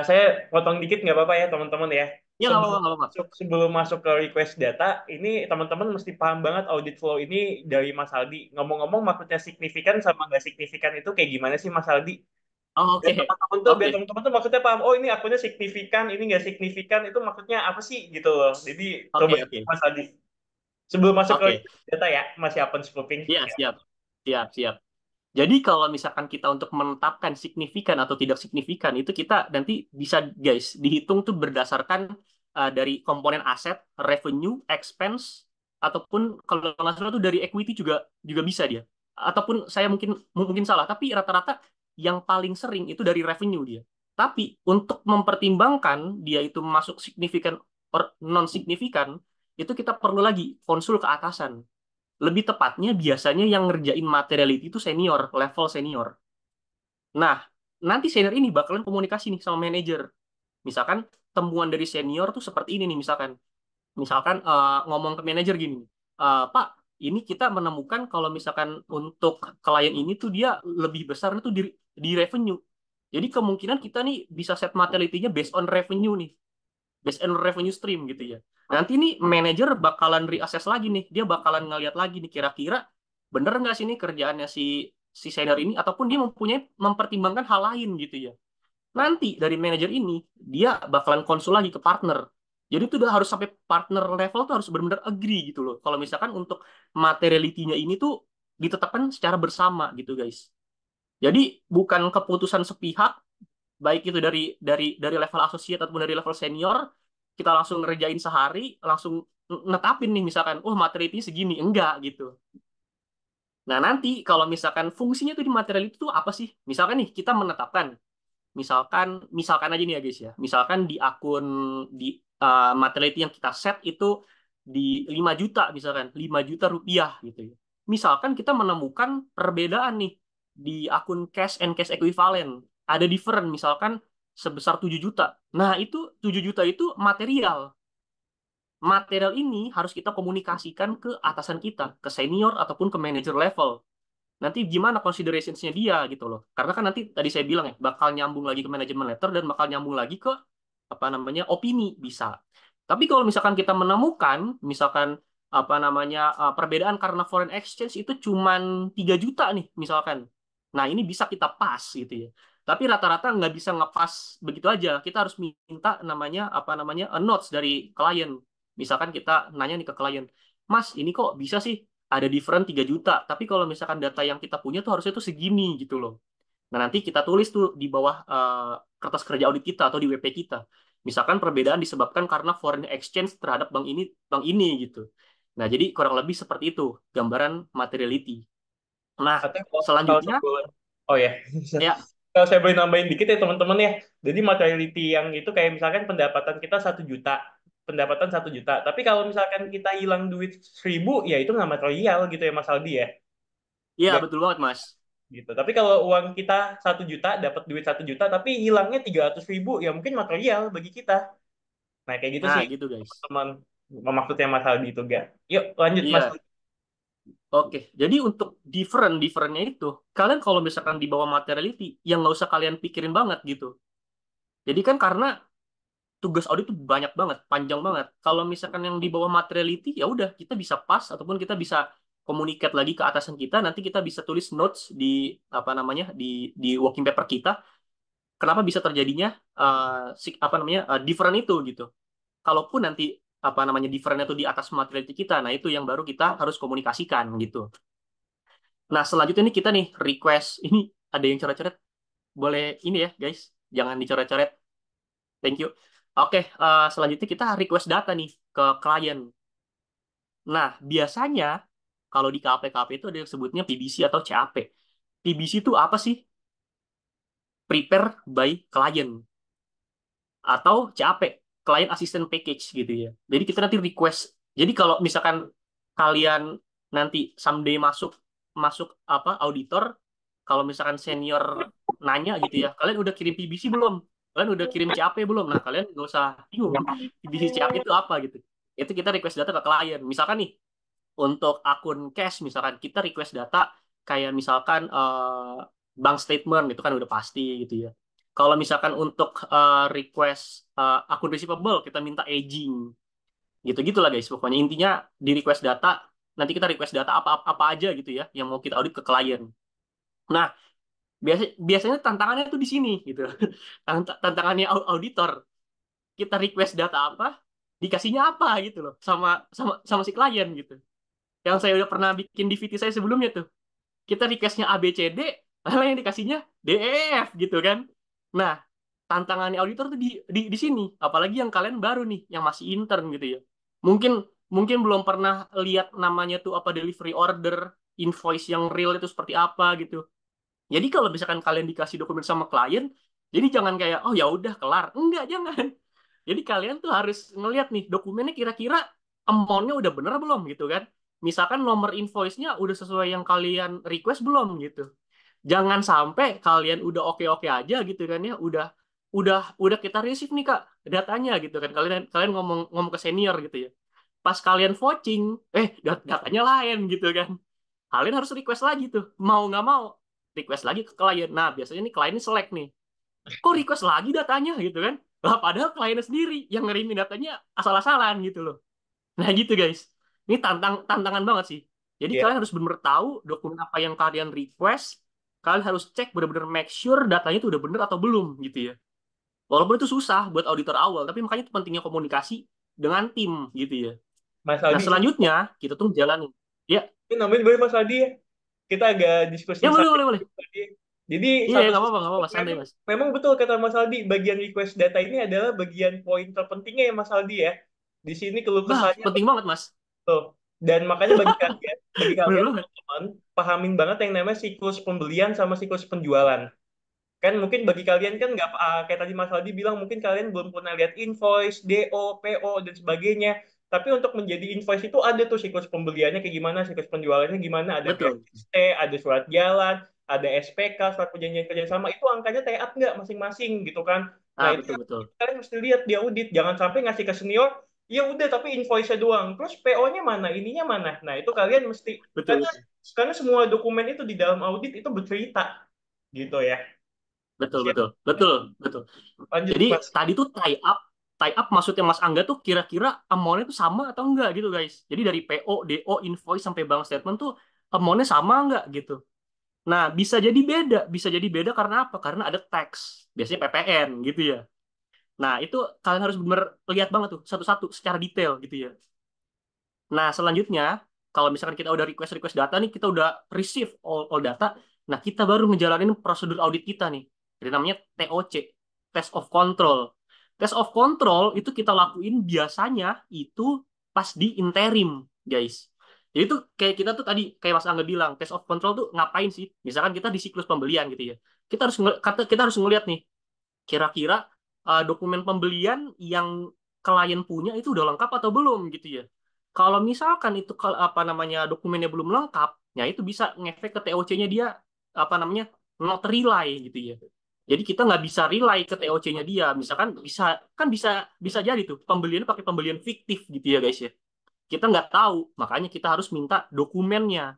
Speaker 2: Saya potong dikit nggak apa-apa ya teman-teman ya.
Speaker 1: ya nggak apa-apa, nggak apa-apa.
Speaker 2: Sebelum masuk ke request data, ini teman-teman mesti paham banget audit flow ini dari Mas Aldi. Ngomong-ngomong maksudnya signifikan sama nggak signifikan itu kayak gimana sih Mas Aldi?
Speaker 1: Oh,
Speaker 2: Biar
Speaker 1: oke,
Speaker 2: teman-teman tuh, biar
Speaker 1: oke,
Speaker 2: teman-teman tuh maksudnya paham. Oh ini akunnya signifikan, ini nggak signifikan itu maksudnya apa sih gitu loh. Jadi coba
Speaker 1: oke, oke,
Speaker 2: Mas Aldi. Sebelum masuk ke
Speaker 1: oke.
Speaker 2: request data ya, masih open scoping.
Speaker 1: Ya,
Speaker 2: Ya.
Speaker 1: siap, siap, siap. Jadi kalau misalkan kita untuk menetapkan signifikan atau tidak signifikan itu kita nanti bisa guys dihitung tuh berdasarkan dari komponen aset, revenue, expense ataupun kalau nggak salah tuh dari equity juga juga bisa dia. Ataupun saya mungkin mungkin salah, tapi rata-rata yang paling sering itu dari revenue dia. Tapi untuk mempertimbangkan dia itu masuk signifikan or non signifikan itu kita perlu lagi konsul ke atasan. Lebih tepatnya biasanya yang ngerjain materiality itu senior, level senior. Nah, nanti senior ini bakalan komunikasi nih sama manajer. Misalkan temuan dari senior tuh seperti ini nih misalkan. Misalkan ngomong ke manajer gini, Pak, ini kita menemukan kalau misalkan untuk klien ini tuh dia lebih besar tuh di revenue. Jadi kemungkinan kita nih bisa set materiality-nya based on revenue nih, based on revenue stream gitu ya. Nanti nih manajer bakalan reassess lagi nih, dia bakalan ngeliat lagi nih kira-kira bener nggak sih ini kerjaannya si si senior ini ataupun dia mempertimbangkan hal lain gitu ya. Nanti dari manajer ini dia bakalan konsul lagi ke partner. Jadi itu udah harus sampai partner level tuh harus benar-benar agree gitu loh. Kalau misalkan untuk materiality-nya ini tuh ditetapkan secara bersama gitu guys. Jadi bukan keputusan sepihak baik itu dari level associate ataupun dari level senior kita langsung ngerjain sehari langsung netapin nih misalkan oh materi ini segini enggak gitu. Nah nanti kalau misalkan fungsinya tuh di materi itu tuh apa sih, misalkan nih kita menetapkan misalkan misalkan aja nih ya guys ya, misalkan di akun di materi yang kita set itu di 5 juta misalkan 5 juta rupiah gitu ya, misalkan kita menemukan perbedaan nih di akun cash and cash equivalent ada different misalkan sebesar 7 juta. Nah itu 7 juta itu material. Material ini harus kita komunikasikan ke atasan kita, ke senior ataupun ke manager level. Nanti gimana considerationsnya dia gitu loh. Karena kan nanti tadi saya bilang ya, bakal nyambung lagi ke manajemen letter dan bakal nyambung lagi ke apa namanya opini bisa. Tapi kalau misalkan kita menemukan misalkan apa namanya perbedaan karena foreign exchange itu cuman 3 juta nih misalkan. Nah, ini bisa kita pas gitu ya. Tapi rata-rata nggak bisa ngepas begitu aja. Kita harus minta namanya apa namanya notes dari klien. Misalkan kita nanya nih ke klien, Mas, ini kok bisa sih ada different 3 juta. Tapi kalau misalkan data yang kita punya tuh harusnya tuh segini gitu loh. Nah, nanti kita tulis tuh di bawah kertas kerja audit kita atau di WP kita. Misalkan perbedaan disebabkan karena foreign exchange terhadap bank ini gitu. Nah, jadi kurang lebih seperti itu gambaran materiality. Nah,
Speaker 2: Atau kalau
Speaker 1: selanjutnya
Speaker 2: saya boleh, oh ya,
Speaker 1: ya
Speaker 2: kalau saya boleh nambahin dikit ya teman-teman ya. Jadi materiality yang itu kayak misalkan pendapatan kita 1 juta, pendapatan 1 juta. Tapi kalau misalkan kita hilang duit 1.000, ya itu nggak material gitu ya Mas Aldi ya.
Speaker 1: ya
Speaker 2: Nggak
Speaker 1: betul banget, Mas.
Speaker 2: gitu. Tapi kalau uang kita 1 juta, dapat duit 1 juta, tapi hilangnya 300.000, ya mungkin material bagi kita. Nah kayak gitu
Speaker 1: Nah,
Speaker 2: sih
Speaker 1: gitu guys.
Speaker 2: teman. Maksudnya Mas Aldi itu gak. Yuk lanjut Mas.
Speaker 1: Iya. Oke, jadi untuk differentnya itu, kalian kalau misalkan di bawah materiality, yang nggak usah kalian pikirin banget gitu. Jadi kan karena tugas audit itu banyak banget, panjang banget. Kalau misalkan yang di bawah materiality, ya udah kita bisa pas ataupun kita bisa communicate lagi ke atasan kita, nanti kita bisa tulis notes di apa namanya di working paper kita. Kenapa bisa terjadinya different itu gitu. Kalaupun nanti apa namanya different itu di atas materiality kita, nah itu yang baru kita harus komunikasikan gitu. Nah selanjutnya nih kita nih request ini ada yang coret-coret, boleh ini ya guys, jangan dicoret-coret. Thank you. Oke, selanjutnya kita request data nih ke klien. Nah, biasanya kalau di KP-KP itu ada yang sebutnya PBC atau CAP. PBC itu apa sih? Prepare by Client. Atau CAP, Client Assistant Package gitu ya. Jadi kita nanti request. Jadi kalau misalkan kalian nanti someday masuk masuk apa auditor, kalau misalkan senior nanya gitu ya, kalian udah kirim PBC belum? Kalian udah kirim CAP belum? Nah, kalian nggak usah bingung. PBC CAP itu apa gitu. Itu kita request data ke klien. Misalkan nih, untuk akun cash misalkan kita request data kayak misalkan bank statement itu kan udah pasti gitu ya. Kalau misalkan untuk request akun receivable kita minta aging gitu-gitulah guys. Pokoknya intinya di request data nanti kita request data apa aja gitu ya yang mau kita audit ke klien. Nah, biasanya tantangannya tuh di sini gitu. Tantangannya auditor. Kita request data apa, dikasihnya apa gitu loh sama sama sama si klien gitu. Yang saya udah pernah bikin di VT saya sebelumnya tuh. Kita requestnya A, B, C, D, lalu yang dikasihnya D, E, F gitu kan. Nah, tantangannya auditor tuh di sini. Apalagi yang kalian baru nih, yang masih intern gitu ya. Mungkin mungkin belum pernah lihat namanya tuh apa delivery order, invoice yang real itu seperti apa gitu. Jadi kalau misalkan kalian dikasih dokumen sama klien, jadi jangan kayak oh ya udah kelar. Enggak, jangan. Jadi kalian tuh harus ngelihat nih dokumennya kira-kira amount-nya udah bener belum gitu kan. Misalkan nomor invoice-nya udah sesuai yang kalian request belum gitu. Jangan sampai kalian udah oke-oke aja gitu kan ya, udah kita receive nih Kak datanya gitu kan. Kalian kalian ngomong ngomong ke senior gitu ya. Pas kalian vouching, datanya lain gitu kan. Kalian harus request lagi tuh, mau nggak mau request lagi ke klien. Nah, biasanya nih klien ini select nih. Kok request lagi datanya gitu kan? Lah padahal kliennya sendiri yang ngirimin datanya asal-asalan gitu loh. Nah gitu guys. Ini tantangan banget sih. Jadi
Speaker 2: Ya,
Speaker 1: kalian harus benar tahu dokumen apa yang kalian request. Kalian harus cek benar-benar make sure datanya itu udah bener atau belum gitu ya. Walaupun itu susah buat auditor awal, tapi makanya itu pentingnya komunikasi dengan tim gitu ya.
Speaker 2: Mas
Speaker 1: Nah
Speaker 2: Aldi,
Speaker 1: selanjutnya kita tuh jalanin. Ya,
Speaker 2: ini namanya boleh Mas Aldi ya? Kita agak diskusi
Speaker 1: ya boleh
Speaker 2: santai
Speaker 1: boleh boleh.
Speaker 2: tadi. Jadi
Speaker 1: Iya ya
Speaker 2: satu
Speaker 1: nggak apa-apa santai
Speaker 2: memang,
Speaker 1: mas.
Speaker 2: memang betul kata Mas Aldi, bagian request data ini adalah bagian poin terpentingnya ya Mas Aldi ya. Di sini keluh
Speaker 1: Wah
Speaker 2: kesahnya
Speaker 1: penting banget mas.
Speaker 2: betul. Dan makanya bagi
Speaker 1: Bener
Speaker 2: kalian
Speaker 1: banget.
Speaker 2: teman-teman, pahamin banget yang namanya siklus pembelian sama siklus penjualan. Kan mungkin bagi kalian kan nggak kayak tadi Mas Aldi bilang mungkin kalian belum pernah lihat invoice, DO, PO dan sebagainya. Tapi untuk menjadi invoice itu ada tuh siklus pembeliannya kayak gimana, siklus penjualannya gimana, ada
Speaker 1: Betul.
Speaker 2: PST, ada surat jalan, ada SPK, surat perjanjian kerjasama, itu angkanya tie up nggak masing-masing gitu kan. Nah
Speaker 1: Ah
Speaker 2: itu
Speaker 1: betul betul.
Speaker 2: kalian mesti lihat di audit, jangan sampai ngasih ke senior, ya udah tapi invoice-nya doang. Terus PO-nya mana, ininya mana. Nah itu kalian mesti,
Speaker 1: Betul
Speaker 2: karena
Speaker 1: betul.
Speaker 2: karena semua dokumen itu di dalam audit itu bercerita gitu ya.
Speaker 1: Betul,
Speaker 2: Siap.
Speaker 1: betul, betul, betul.
Speaker 2: Lanjut,
Speaker 1: Jadi
Speaker 2: Mas.
Speaker 1: tadi tuh tie up maksudnya Mas Angga tuh kira-kira amount-nya tuh sama atau enggak gitu guys. Jadi dari PO, DO, invoice sampai bank statement tuh amount-nya sama enggak gitu. Nah, bisa jadi beda karena apa? Karena ada tax, biasanya PPN gitu ya. Nah, itu kalian harus benar lihat banget tuh satu-satu secara detail gitu ya. Nah, selanjutnya kalau misalkan kita udah request data nih, kita udah receive all data, nah kita baru ngejalanin prosedur audit kita nih. Jadi namanya TOC, Test of Control. Test of Control itu kita lakuin biasanya itu pas di interim, guys. Jadi itu kayak kita tuh tadi kayak Mas Angga bilang, test of control tuh ngapain sih? Misalkan kita di siklus pembelian gitu ya. Kita harus ngelihat nih, kira-kira dokumen pembelian yang klien punya itu udah lengkap atau belum gitu ya. Kalau misalkan itu apa namanya dokumennya belum lengkap, ya itu bisa ngefek ke TOC-nya dia apa namanya not rely gitu ya. Jadi kita nggak bisa rely ke TOC-nya dia. Misalkan bisa kan bisa jadi tuh pembeliannya pakai pembelian fiktif gitu ya guys ya. Kita nggak tahu, makanya kita harus minta dokumennya.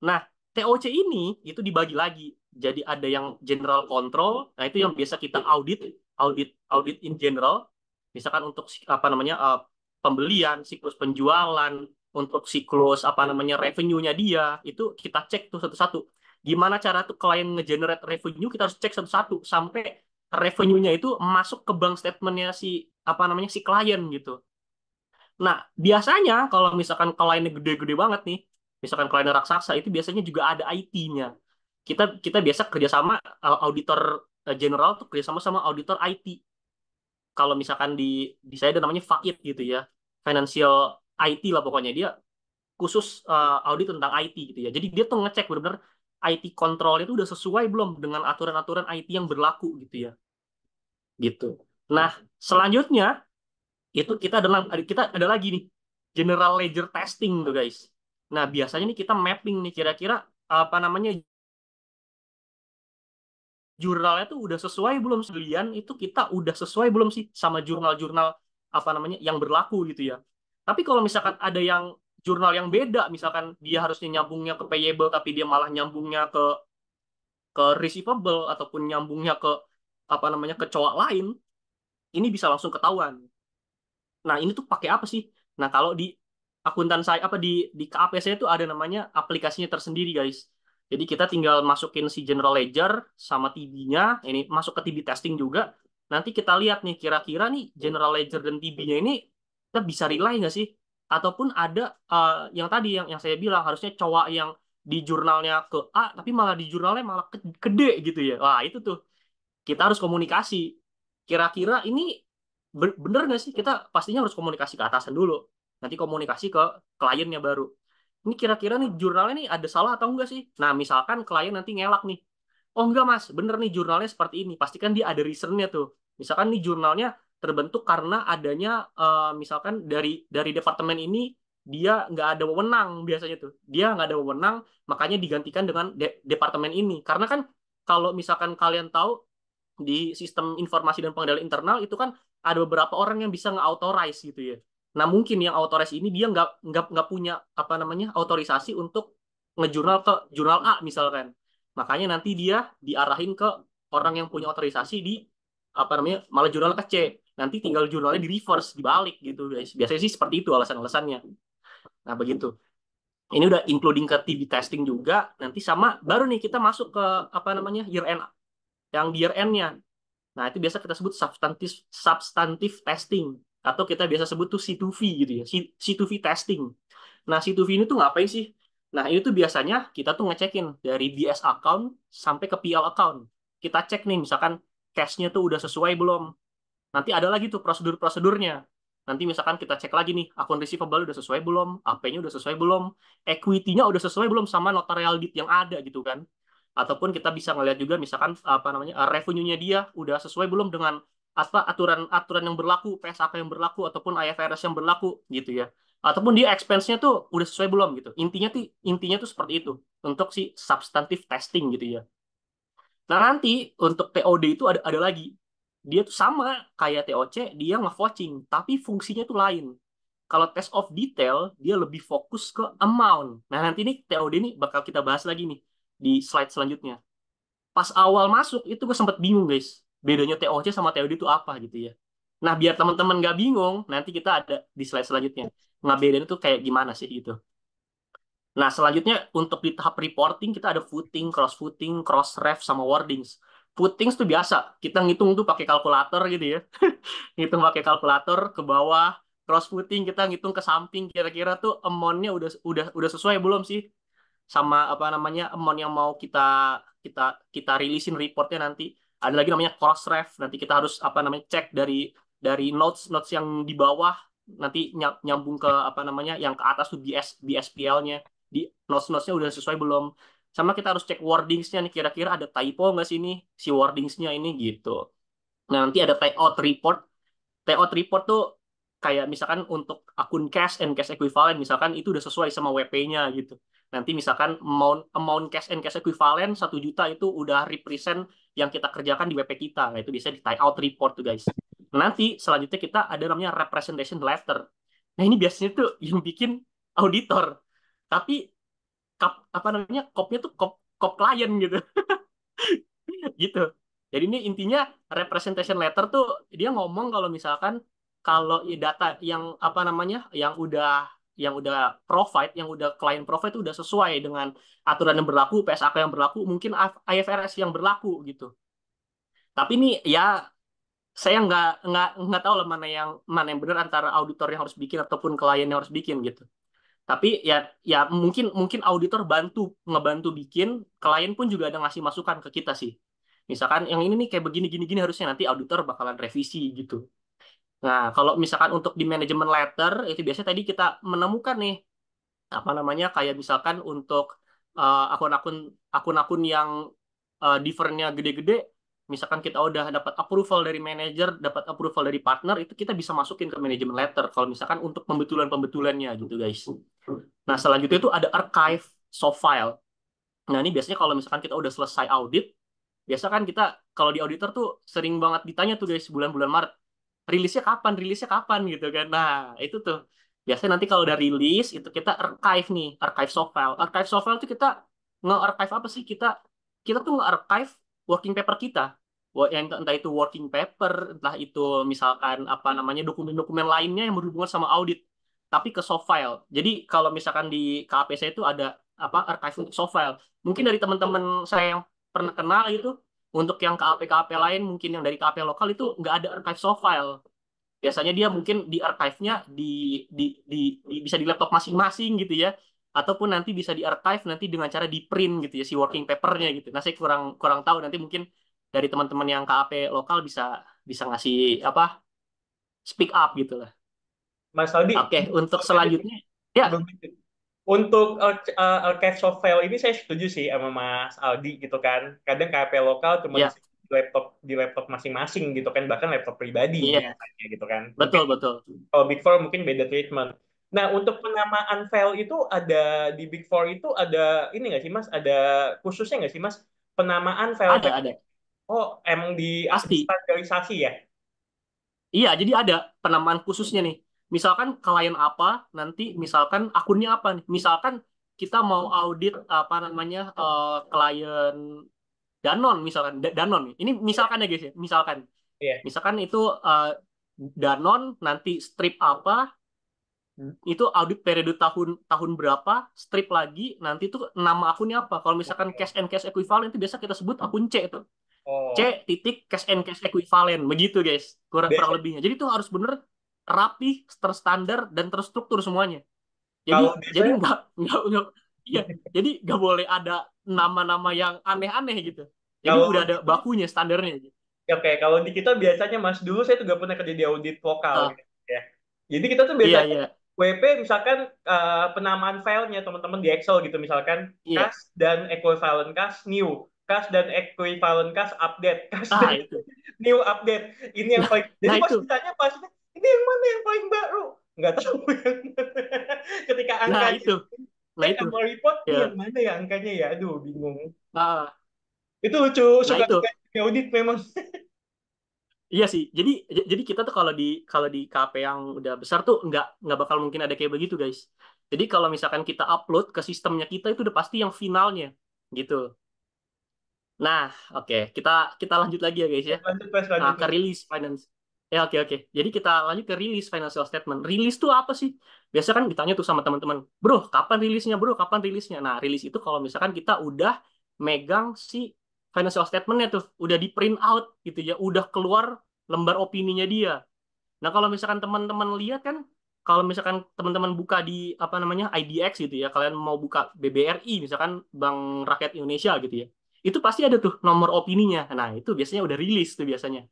Speaker 1: Nah, TOC ini itu dibagi lagi. Jadi ada yang general control, nah itu yang biasa kita audit in general. Misalkan untuk apa namanya pembelian, siklus penjualan, untuk siklus apa namanya revenue-nya dia, itu kita cek tuh satu-satu. Gimana cara tuh klien nge-generate revenue, kita harus cek satu-satu sampai revenue-nya itu masuk ke bank statement-nya si apa namanya si klien gitu. Nah, biasanya kalau misalkan kliennya gede-gede banget nih, misalkan kliennya raksasa, itu biasanya juga ada IT-nya. Kita kita biasa kerjasama auditor general tuh kerjasama sama auditor IT. Kalau misalkan di saya ada namanya FAID gitu ya, financial IT lah pokoknya dia khusus audit tentang IT gitu ya. Jadi dia tuh ngecek benar-benar IT control itu udah sesuai belum dengan aturan-aturan IT yang berlaku gitu ya. Gitu. Nah, selanjutnya itu kita ada lagi nih general ledger testing tuh guys. Nah, biasanya nih kita mapping nih kira-kira apa namanya jurnalnya tuh udah sesuai belum sekalian itu kita udah sesuai belum sih sama jurnal-jurnal apa namanya yang berlaku gitu ya. Tapi kalau misalkan ada yang jurnal yang beda, misalkan dia harusnya nyambungnya ke payable tapi dia malah nyambungnya ke receivable ataupun nyambungnya ke apa namanya ke cowok lain, ini bisa langsung ketahuan. Nah, ini tuh pakai apa sih? Nah, kalau di akuntan saya apa di KAP saya itu ada namanya aplikasinya tersendiri, guys. Jadi kita tinggal masukin si general ledger sama TB-nya, ini masuk ke TB testing juga. Nanti kita lihat nih kira-kira nih general ledger dan TB-nya ini kita bisa rely nggak sih? Ataupun ada yang tadi yang saya bilang harusnya cowok yang di jurnalnya ke A tapi malah di jurnalnya malah ke D gitu ya. Wah, itu tuh kita harus komunikasi. Kira-kira ini bener nggak sih? Kita pastinya harus komunikasi ke atasan dulu. Nanti komunikasi ke kliennya baru. Ini kira-kira nih jurnalnya nih ada salah atau enggak sih? Nah, misalkan klien nanti ngelak nih. Oh enggak mas, bener nih jurnalnya seperti ini. Pastikan dia ada reasonnya tuh. Misalkan nih jurnalnya terbentuk karena adanya misalkan dari departemen ini dia nggak ada wewenang biasanya tuh. Dia nggak ada wewenang, makanya digantikan dengan departemen ini. Karena kan kalau misalkan kalian tahu di sistem informasi dan pengendalian internal itu kan ada beberapa orang yang bisa nge-authorize gitu ya. Nah mungkin yang authorize ini dia nggak punya apa namanya autorisasi untuk ngejurnal ke jurnal A misalkan. Makanya nanti dia diarahin ke orang yang punya otorisasi di apa namanya malah jurnal ke C. Nanti tinggal jurnalnya di reverse dibalik gitu guys. Biasanya sih seperti itu alasan-alasannya. Nah begitu. Ini udah including ke TB testing juga. Nanti sama baru nih kita masuk ke apa namanya year end yang di year end-nya. Nah, itu biasa kita sebut substantif testing atau kita biasa sebut tuh C2V gitu ya. C2V testing. Nah, C2V ini tuh ngapain sih? Nah, ini tuh biasanya kita tuh ngecekin dari BS account sampai ke PL account. Kita cek nih misalkan cash-nya tuh udah sesuai belum. Nanti ada lagi tuh prosedur-prosedurnya. Nanti misalkan kita cek lagi nih, akun receivable udah sesuai belum, AP-nya udah sesuai belum, equity-nya udah sesuai belum sama notarial deed yang ada gitu kan. Ataupun kita bisa ngelihat juga misalkan apa namanya revenue-nya dia udah sesuai belum dengan apa aturan-aturan yang berlaku, PSAK yang berlaku ataupun IFRS yang berlaku gitu ya. Ataupun dia expense-nya tuh udah sesuai belum gitu. Intinya tuh seperti itu untuk si substantive testing gitu ya. Nah, nanti untuk TOD itu ada lagi. Dia tuh sama kayak TOC, dia nge-vouching, tapi fungsinya tuh lain. Kalau test of detail, dia lebih fokus ke amount. Nah, nanti nih TOD ini bakal kita bahas lagi nih di slide selanjutnya. Pas awal masuk, itu gue sempat bingung, guys. Bedanya TOC sama TOD itu apa gitu ya. Nah, biar teman-teman nggak bingung, nanti kita ada di slide selanjutnya. Ngebedain itu kayak gimana sih gitu. Nah, selanjutnya untuk di tahap reporting kita ada footing, cross footing, cross ref sama wordings. Footings tuh biasa, kita ngitung tuh pakai kalkulator gitu ya. Ngitung pakai kalkulator ke bawah, cross footing kita ngitung ke samping kira-kira tuh amount-nya udah sesuai belum sih sama apa namanya amount yang mau kita kita kita rilisin reportnya nanti. Ada lagi namanya cross ref, nanti kita harus apa namanya cek dari notes notes yang di bawah nanti nyambung ke apa namanya yang ke atas tuh BSPL-nya di notes-notesnya udah sesuai belum sama kita harus cek wordings-nya nih kira-kira ada typo nggak sih nih si wordings-nya ini gitu. Nah, nanti ada takeout report. Takeout report tuh kayak misalkan untuk akun cash and cash equivalent misalkan itu udah sesuai sama WP-nya gitu. Nanti misalkan amount cash and cash equivalent 1 juta itu udah represent yang kita kerjakan di WP kita. Nah, itu bisa di takeout report tuh guys. Nanti selanjutnya kita ada namanya representation letter. Nah, ini biasanya tuh yang bikin auditor. Tapi apa namanya kopnya tuh kop klien gitu. Gitu. Jadi ini intinya representation letter tuh dia ngomong kalau misalkan kalau data yang apa namanya yang udah client provide itu udah sesuai dengan aturan yang berlaku, PSAK yang berlaku, mungkin IFRS yang berlaku gitu. Tapi nih ya saya nggak tahu lah mana yang benar antara auditor yang harus bikin ataupun klien yang harus bikin gitu. Tapi ya ya mungkin mungkin auditor ngebantu bikin, klien pun juga ada ngasih masukan ke kita sih. Misalkan yang ini nih kayak begini gini gini harusnya nanti auditor bakalan revisi gitu. Nah, kalau misalkan untuk di manajemen letter itu biasanya tadi kita menemukan nih apa namanya kayak misalkan untuk akun-akun akun-akun yang different-nya gede-gede, misalkan kita udah dapat approval dari manager, dapat approval dari partner, itu kita bisa masukin ke manajemen letter kalau misalkan untuk pembetulan-pembetulannya gitu guys. Nah, selanjutnya itu ada archive soft file. Nah, ini biasanya kalau misalkan kita udah selesai audit, biasa kan kita kalau di auditor tuh sering banget ditanya tuh guys bulan-bulan Maret, rilisnya kapan gitu kan. Nah, itu tuh biasanya nanti kalau udah rilis itu kita archive nih, archive soft file. Archive soft file itu kita nge-archive apa sih? Kita tuh nge-archive working paper kita. Entah itu working paper, entah itu misalkan apa namanya dokumen-dokumen lainnya yang berhubungan sama audit, tapi ke soft file. Jadi kalau misalkan di KAPC itu ada apa archive untuk soft file. Mungkin dari teman-teman saya yang pernah kenal itu untuk yang KAP lain mungkin yang dari KAP lokal itu nggak ada archive soft file. Biasanya dia mungkin di archive-nya bisa di laptop masing-masing gitu ya. Ataupun nanti bisa di archive nanti dengan cara di print gitu ya si working paper-nya gitu. Nah, saya kurang kurang tahu nanti mungkin dari teman-teman yang KAP lokal bisa bisa ngasih apa speak up gitu lah.
Speaker 2: Mas Aldi,
Speaker 1: Oke, untuk selanjutnya ya,
Speaker 2: sebelum itu, untuk archive soft file ini saya setuju sih sama Mas Aldi gitu kan. Kadang KP lokal cuma
Speaker 1: ya,
Speaker 2: di laptop masing-masing gitu kan, bahkan laptop pribadi
Speaker 1: iya,
Speaker 2: biasanya gitu kan. Mungkin
Speaker 1: betul betul.
Speaker 2: kalau Big Four mungkin beda treatment. Nah, untuk penamaan file itu ada di Big Four itu ada ini nggak sih Mas? Ada khususnya nggak sih Mas? Penamaan
Speaker 1: Ada
Speaker 2: file-file.
Speaker 1: ada.
Speaker 2: Oh, emang di
Speaker 1: Pasti.
Speaker 2: standarisasi ya?
Speaker 1: Iya, jadi ada penamaan khususnya nih. Misalkan klien apa, nanti misalkan akunnya apa nih. Misalkan kita mau audit apa namanya klien Danon misalkan Danon nih. Ini misalkan ya guys ya, misalkan.
Speaker 2: Iya.
Speaker 1: Misalkan itu Danon nanti strip apa, itu audit periode tahun tahun berapa, strip lagi, nanti itu nama akunnya apa. Kalau misalkan cash and cash equivalent itu biasa kita sebut akun C itu. C
Speaker 2: Oh,
Speaker 1: titik cash and cash equivalent begitu guys kurang kurang
Speaker 2: biasa
Speaker 1: lebihnya jadi itu harus bener rapi terstandar dan terstruktur semuanya jadi
Speaker 2: kalau
Speaker 1: jadi
Speaker 2: biasanya
Speaker 1: nggak iya jadi nggak boleh ada nama-nama yang aneh-aneh gitu jadi
Speaker 2: kalau
Speaker 1: udah ada bakunya standarnya gitu.
Speaker 2: oke, kalau di kita biasanya Mas dulu saya juga pernah kerja di audit lokal
Speaker 1: Ah,
Speaker 2: gitu ya. Jadi kita tuh
Speaker 1: iya
Speaker 2: biasanya
Speaker 1: iya
Speaker 2: WP misalkan penamaan filenya teman-teman di Excel gitu misalkan
Speaker 1: iya
Speaker 2: cash dan equivalent cash new, cash dan equivalent cash update, cash dan
Speaker 1: itu
Speaker 2: new update. Ini yang
Speaker 1: nah
Speaker 2: paling. Jadi
Speaker 1: nah
Speaker 2: pas
Speaker 1: itu
Speaker 2: ditanya pas ini yang mana yang paling baru? Nggak tahu yang mana. Ketika
Speaker 1: nah
Speaker 2: angkanya
Speaker 1: itu nah
Speaker 2: cek
Speaker 1: itu
Speaker 2: sama report
Speaker 1: ya
Speaker 2: ini yang mana ya angkanya ya? Aduh bingung.
Speaker 1: ah,
Speaker 2: Itu lucu
Speaker 1: nah
Speaker 2: suka
Speaker 1: itu
Speaker 2: suka audit memang.
Speaker 1: iya sih jadi kita tuh kalau di KP yang udah besar tuh nggak bakal mungkin ada kayak begitu guys jadi kalau misalkan kita upload ke sistemnya kita itu udah pasti yang finalnya gitu. Nah, oke, kita kita lanjut lagi ya guys ya.
Speaker 2: Lanjut mas,
Speaker 1: Nah,
Speaker 2: lanjut
Speaker 1: ke
Speaker 2: mas.
Speaker 1: rilis finance. Ya oke oke. Jadi kita lanjut ke rilis financial statement. Rilis tuh apa sih? Biasa kan ditanya tuh sama teman-teman, bro, kapan rilisnya? Bro, kapan rilisnya? Nah, rilis itu kalau misalkan kita udah megang si financial statementnya tuh, udah di print out gitu ya, udah keluar lembar opininya dia. Nah, kalau misalkan teman-teman lihat kan, kalau misalkan teman-teman buka di apa namanya IDX gitu ya, kalian mau buka BBRI misalkan Bank Rakyat Indonesia gitu ya, itu pasti ada tuh nomor opininya. Nah, itu biasanya udah rilis tuh biasanya.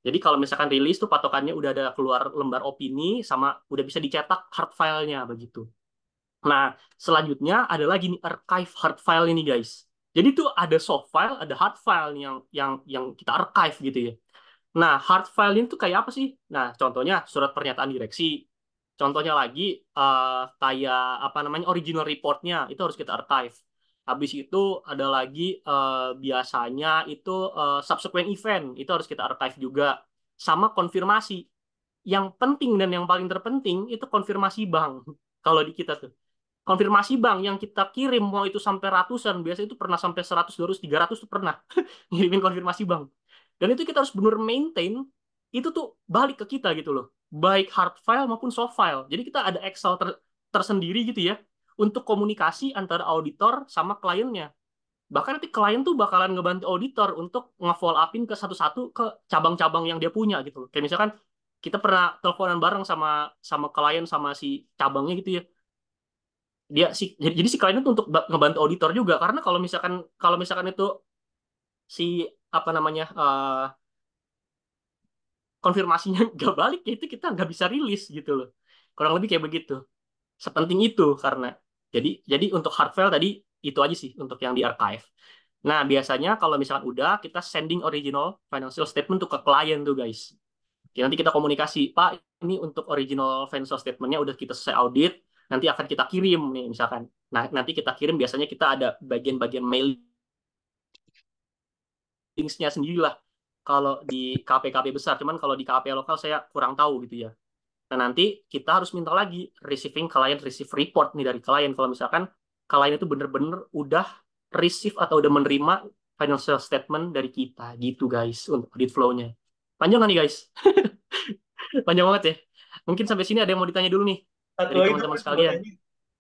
Speaker 1: Jadi kalau misalkan rilis tuh patokannya udah ada keluar lembar opini sama udah bisa dicetak hard file-nya begitu. Nah, selanjutnya ada lagi nih archive hard file ini guys. Jadi tuh ada soft file, ada hard file yang kita archive gitu ya. Nah, hard file ini tuh kayak apa sih? Nah, contohnya surat pernyataan direksi. Contohnya lagi kayak apa namanya original reportnya itu harus kita archive. Habis itu ada lagi biasanya itu subsequent event itu harus kita archive juga. Sama konfirmasi. Yang penting dan yang paling terpenting itu konfirmasi bank. Kalau di kita tuh konfirmasi bank yang kita kirim mau itu sampai ratusan biasanya itu pernah sampai 100 200 300 tuh pernah ngirimin konfirmasi bank dan itu kita harus benar maintain itu tuh balik ke kita gitu loh baik hard file maupun soft file jadi kita ada Excel tersendiri gitu ya untuk komunikasi antara auditor sama kliennya. Bahkan nanti klien tuh bakalan ngebantu auditor untuk nge-follow upin ke satu-satu ke cabang-cabang yang dia punya gitu. Kayak misalkan kita pernah teleponan bareng sama sama klien sama si cabangnya gitu ya. Jadi si klien itu untuk ngebantu auditor juga karena kalau misalkan itu si apa namanya konfirmasinya nggak balik ya itu kita nggak bisa rilis gitu loh. Kurang lebih kayak begitu. Sepenting itu karena jadi untuk hard file tadi itu aja sih untuk yang di archive. Nah, biasanya kalau misalkan udah kita sending original financial statement tuh ke klien tuh guys. Ya, nanti kita komunikasi, Pak, ini untuk original financial statementnya udah kita selesai audit, nanti akan kita kirim nih misalkan. Nah, nanti kita kirim biasanya kita ada bagian-bagian mailingsnya sendiri lah. Kalau di KP-KP besar, cuman kalau di KP lokal saya kurang tahu gitu ya. Nah, nanti kita harus minta lagi receiving client receive report nih dari klien. Kalau misalkan klien itu bener-bener udah receive atau udah menerima financial statement dari kita gitu guys untuk audit flow-nya. Panjang nggak nih guys? Panjang banget ya. Mungkin sampai sini ada yang mau ditanya dulu nih
Speaker 2: Satu
Speaker 1: dari
Speaker 2: lagi tuh
Speaker 1: teman-teman
Speaker 2: Mas, mau
Speaker 1: sekalian.
Speaker 2: tanya.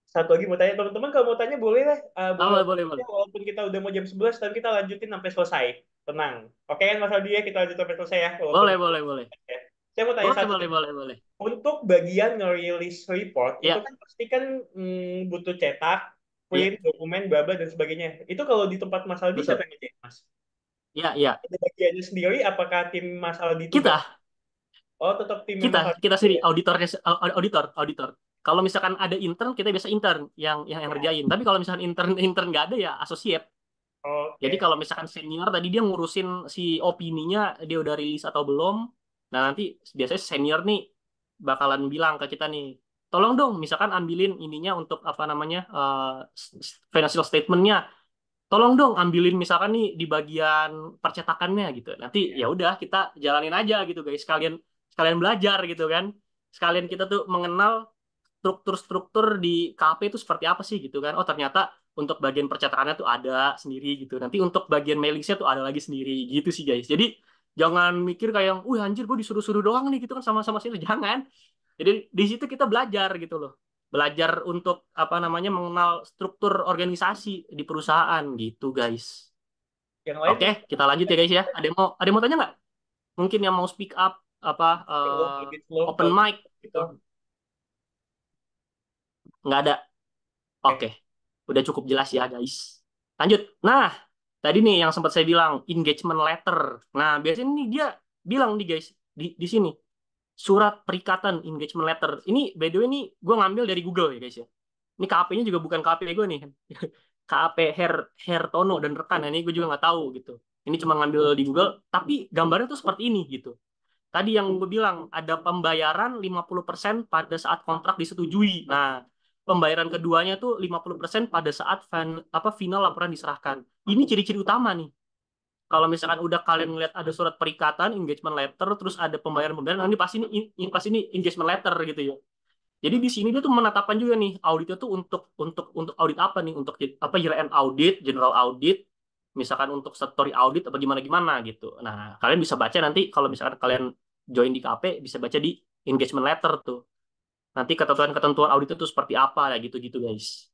Speaker 2: Satu lagi mau tanya teman-teman, kalau mau tanya boleh lah.
Speaker 1: Ah,
Speaker 2: Boleh
Speaker 1: boleh,
Speaker 2: langsung
Speaker 1: boleh,
Speaker 2: aja,
Speaker 1: boleh.
Speaker 2: walaupun kita udah mau jam 11 tapi kita lanjutin sampai selesai. Tenang. Oke kan Mas Aldi ya, kita lanjut sampai selesai ya walaupun
Speaker 1: Boleh, boleh, boleh.
Speaker 2: ya. Saya mau tanya
Speaker 1: Boleh,
Speaker 2: satu
Speaker 1: boleh,
Speaker 2: nih.
Speaker 1: boleh, boleh.
Speaker 2: Untuk bagian ngerilis report itu
Speaker 1: Ya,
Speaker 2: kan pasti kan butuh cetak,
Speaker 1: ya,
Speaker 2: print, dokumen, bla bla dan sebagainya. Itu kalau di tempat Mas Aldi siapa
Speaker 1: betul.
Speaker 2: yang ngerjain Mas?
Speaker 1: Ya, ya.
Speaker 2: Ada bagiannya sendiri? Apakah tim Mas Aldi itu gak?
Speaker 1: Kita,
Speaker 2: Oh, tetap timnya
Speaker 1: kita,
Speaker 2: Mas Aldi
Speaker 1: kita
Speaker 2: itu
Speaker 1: sendiri
Speaker 2: ya?
Speaker 1: auditornya, auditor. Kalau misalkan ada intern, kita biasa intern yang ngerjain. Tapi kalau misalkan intern nggak ada ya associate. Jadi
Speaker 2: Oke.
Speaker 1: kalau misalkan senior tadi dia ngurusin si opininya dia udah rilis atau belum. Nah nanti biasanya senior nih bakalan bilang ke kita nih, tolong dong misalkan ambilin ininya untuk apa namanya financial statementnya. Tolong dong ambilin misalkan nih di bagian percetakannya gitu. Nanti ya
Speaker 2: Ya.
Speaker 1: udah kita jalanin aja gitu guys. Sekalian sekalian belajar gitu kan. Sekalian kita tuh mengenal struktur-struktur di KP itu seperti apa sih gitu kan. Oh ternyata untuk bagian percetakannya tuh ada sendiri gitu. Nanti untuk bagian mailingsnya tuh ada lagi sendiri gitu sih guys. Jadi jangan mikir kayak, wih anjir gue disuruh-suruh doang nih gitu kan sama-sama sini. Jangan. Jadi di situ kita belajar gitu loh. Belajar untuk apa namanya mengenal struktur organisasi di perusahaan gitu guys.
Speaker 2: Yang lain
Speaker 1: Oke,
Speaker 2: mungkin
Speaker 1: kita lanjut ya guys ya. Ada yang mau tanya nggak? Mungkin yang mau speak up apa
Speaker 2: lebih slow
Speaker 1: open
Speaker 2: kalau
Speaker 1: mic gitu.
Speaker 2: gitu.
Speaker 1: Nggak ada. Oke,
Speaker 2: Oke.
Speaker 1: udah cukup jelas ya guys. Lanjut. Nah, tadi nih yang sempat saya bilang engagement letter. Nah, biasanya nih dia bilang nih guys di sini surat perikatan engagement letter. Ini by the way nih gue ngambil dari Google ya guys ya. Ini KP-nya juga bukan KP gue nih. KP Hertono dan rekan. Nah, ini gue juga nggak tahu gitu. Ini cuma ngambil di Google, tapi gambarnya tuh seperti ini gitu. Tadi yang gue bilang ada pembayaran 50% pada saat kontrak disetujui. Nah, pembayaran keduanya tuh 50% pada saat final laporan diserahkan. Ini ciri-ciri utama nih. Kalau misalkan udah kalian ngeliat ada surat perikatan, engagement letter, terus ada pembayaran-pembayaran, nah ini pasti ini engagement letter gitu ya. Jadi di sini dia tuh menetapkan juga nih auditnya tuh untuk audit apa nih? Untuk apa year end audit, general audit, misalkan untuk statutory audit apa gimana gimana gitu. Nah, kalian bisa baca nanti kalau misalkan kalian join di KP bisa baca di engagement letter tuh. Nanti ketentuan-ketentuan audit itu seperti apa ya gitu-gitu guys.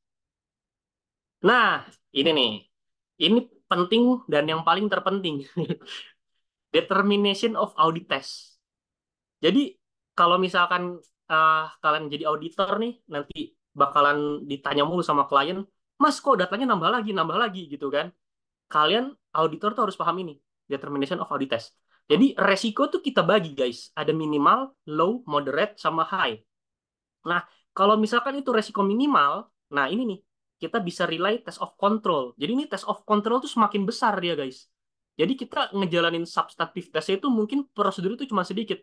Speaker 1: Nah, ini nih. Ini penting dan yang paling terpenting. Determination of audit test. Jadi kalau misalkan kalian jadi auditor nih, nanti bakalan ditanya mulu sama klien, Mas kok datanya nambah lagi gitu kan? Kalian auditor tuh harus paham ini, determination of audit test. Jadi resiko tuh kita bagi guys, ada minimal, low, moderate, sama high. Nah, kalau misalkan itu resiko minimal, nah ini nih, kita bisa rely test of control. Jadi ini test of control tuh semakin besar dia guys. Jadi kita ngejalanin substantive testnya itu mungkin prosedur itu cuma sedikit.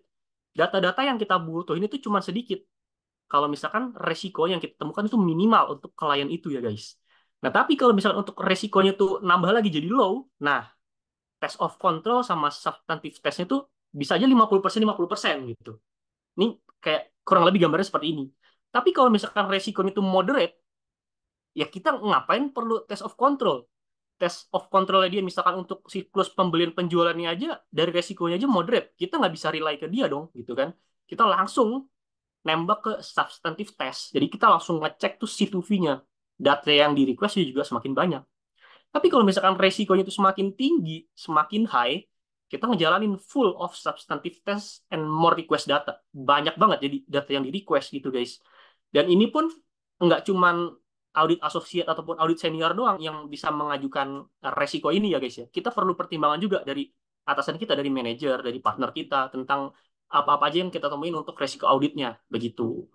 Speaker 1: Data-data yang kita butuhin itu cuma sedikit. Kalau misalkan resiko yang kita temukan itu minimal untuk klien itu ya guys. Nah, tapi kalau misalkan untuk resikonya tuh nambah lagi jadi low, nah test of control sama substantive testnya tuh bisa aja 50% gitu. Ini kayak kurang lebih gambarnya seperti ini. Tapi kalau misalkan resikonya itu moderate, ya kita ngapain perlu test of control? Test of control dia misalkan untuk siklus pembelian penjualannya aja dari resikonya aja moderate. Kita nggak bisa rely ke dia dong, gitu kan? Kita langsung nembak ke substantive test. Jadi kita langsung ngecek tuh C2V-nya. Data yang di request juga semakin banyak. Tapi kalau misalkan resikonya itu semakin tinggi, semakin high, kita ngejalanin full of substantive test and more request data. Banyak banget jadi data yang di request gitu guys. Dan ini pun nggak cuman audit associate ataupun audit senior doang yang bisa mengajukan resiko ini ya guys ya. Kita perlu pertimbangan juga dari atasan kita, dari manajer, dari partner kita tentang apa-apa aja yang kita temuin untuk resiko auditnya. Begitu.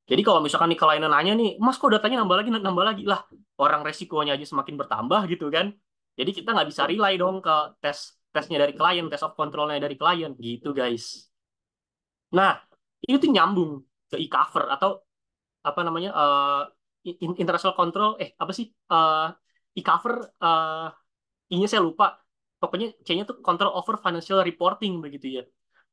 Speaker 1: Jadi kalau misalkan nih kliennya nanya nih, Mas kok datanya nambah lagi lah. Orang resikonya aja semakin bertambah gitu kan. Jadi kita nggak bisa rely dong ke tesnya dari klien, test of controlnya dari klien gitu guys. Nah, ini tuh nyambung ke e-cover atau apa namanya international control apa sih e-cover I-nya saya lupa. Pokoknya C-nya tuh control over financial reporting begitu ya.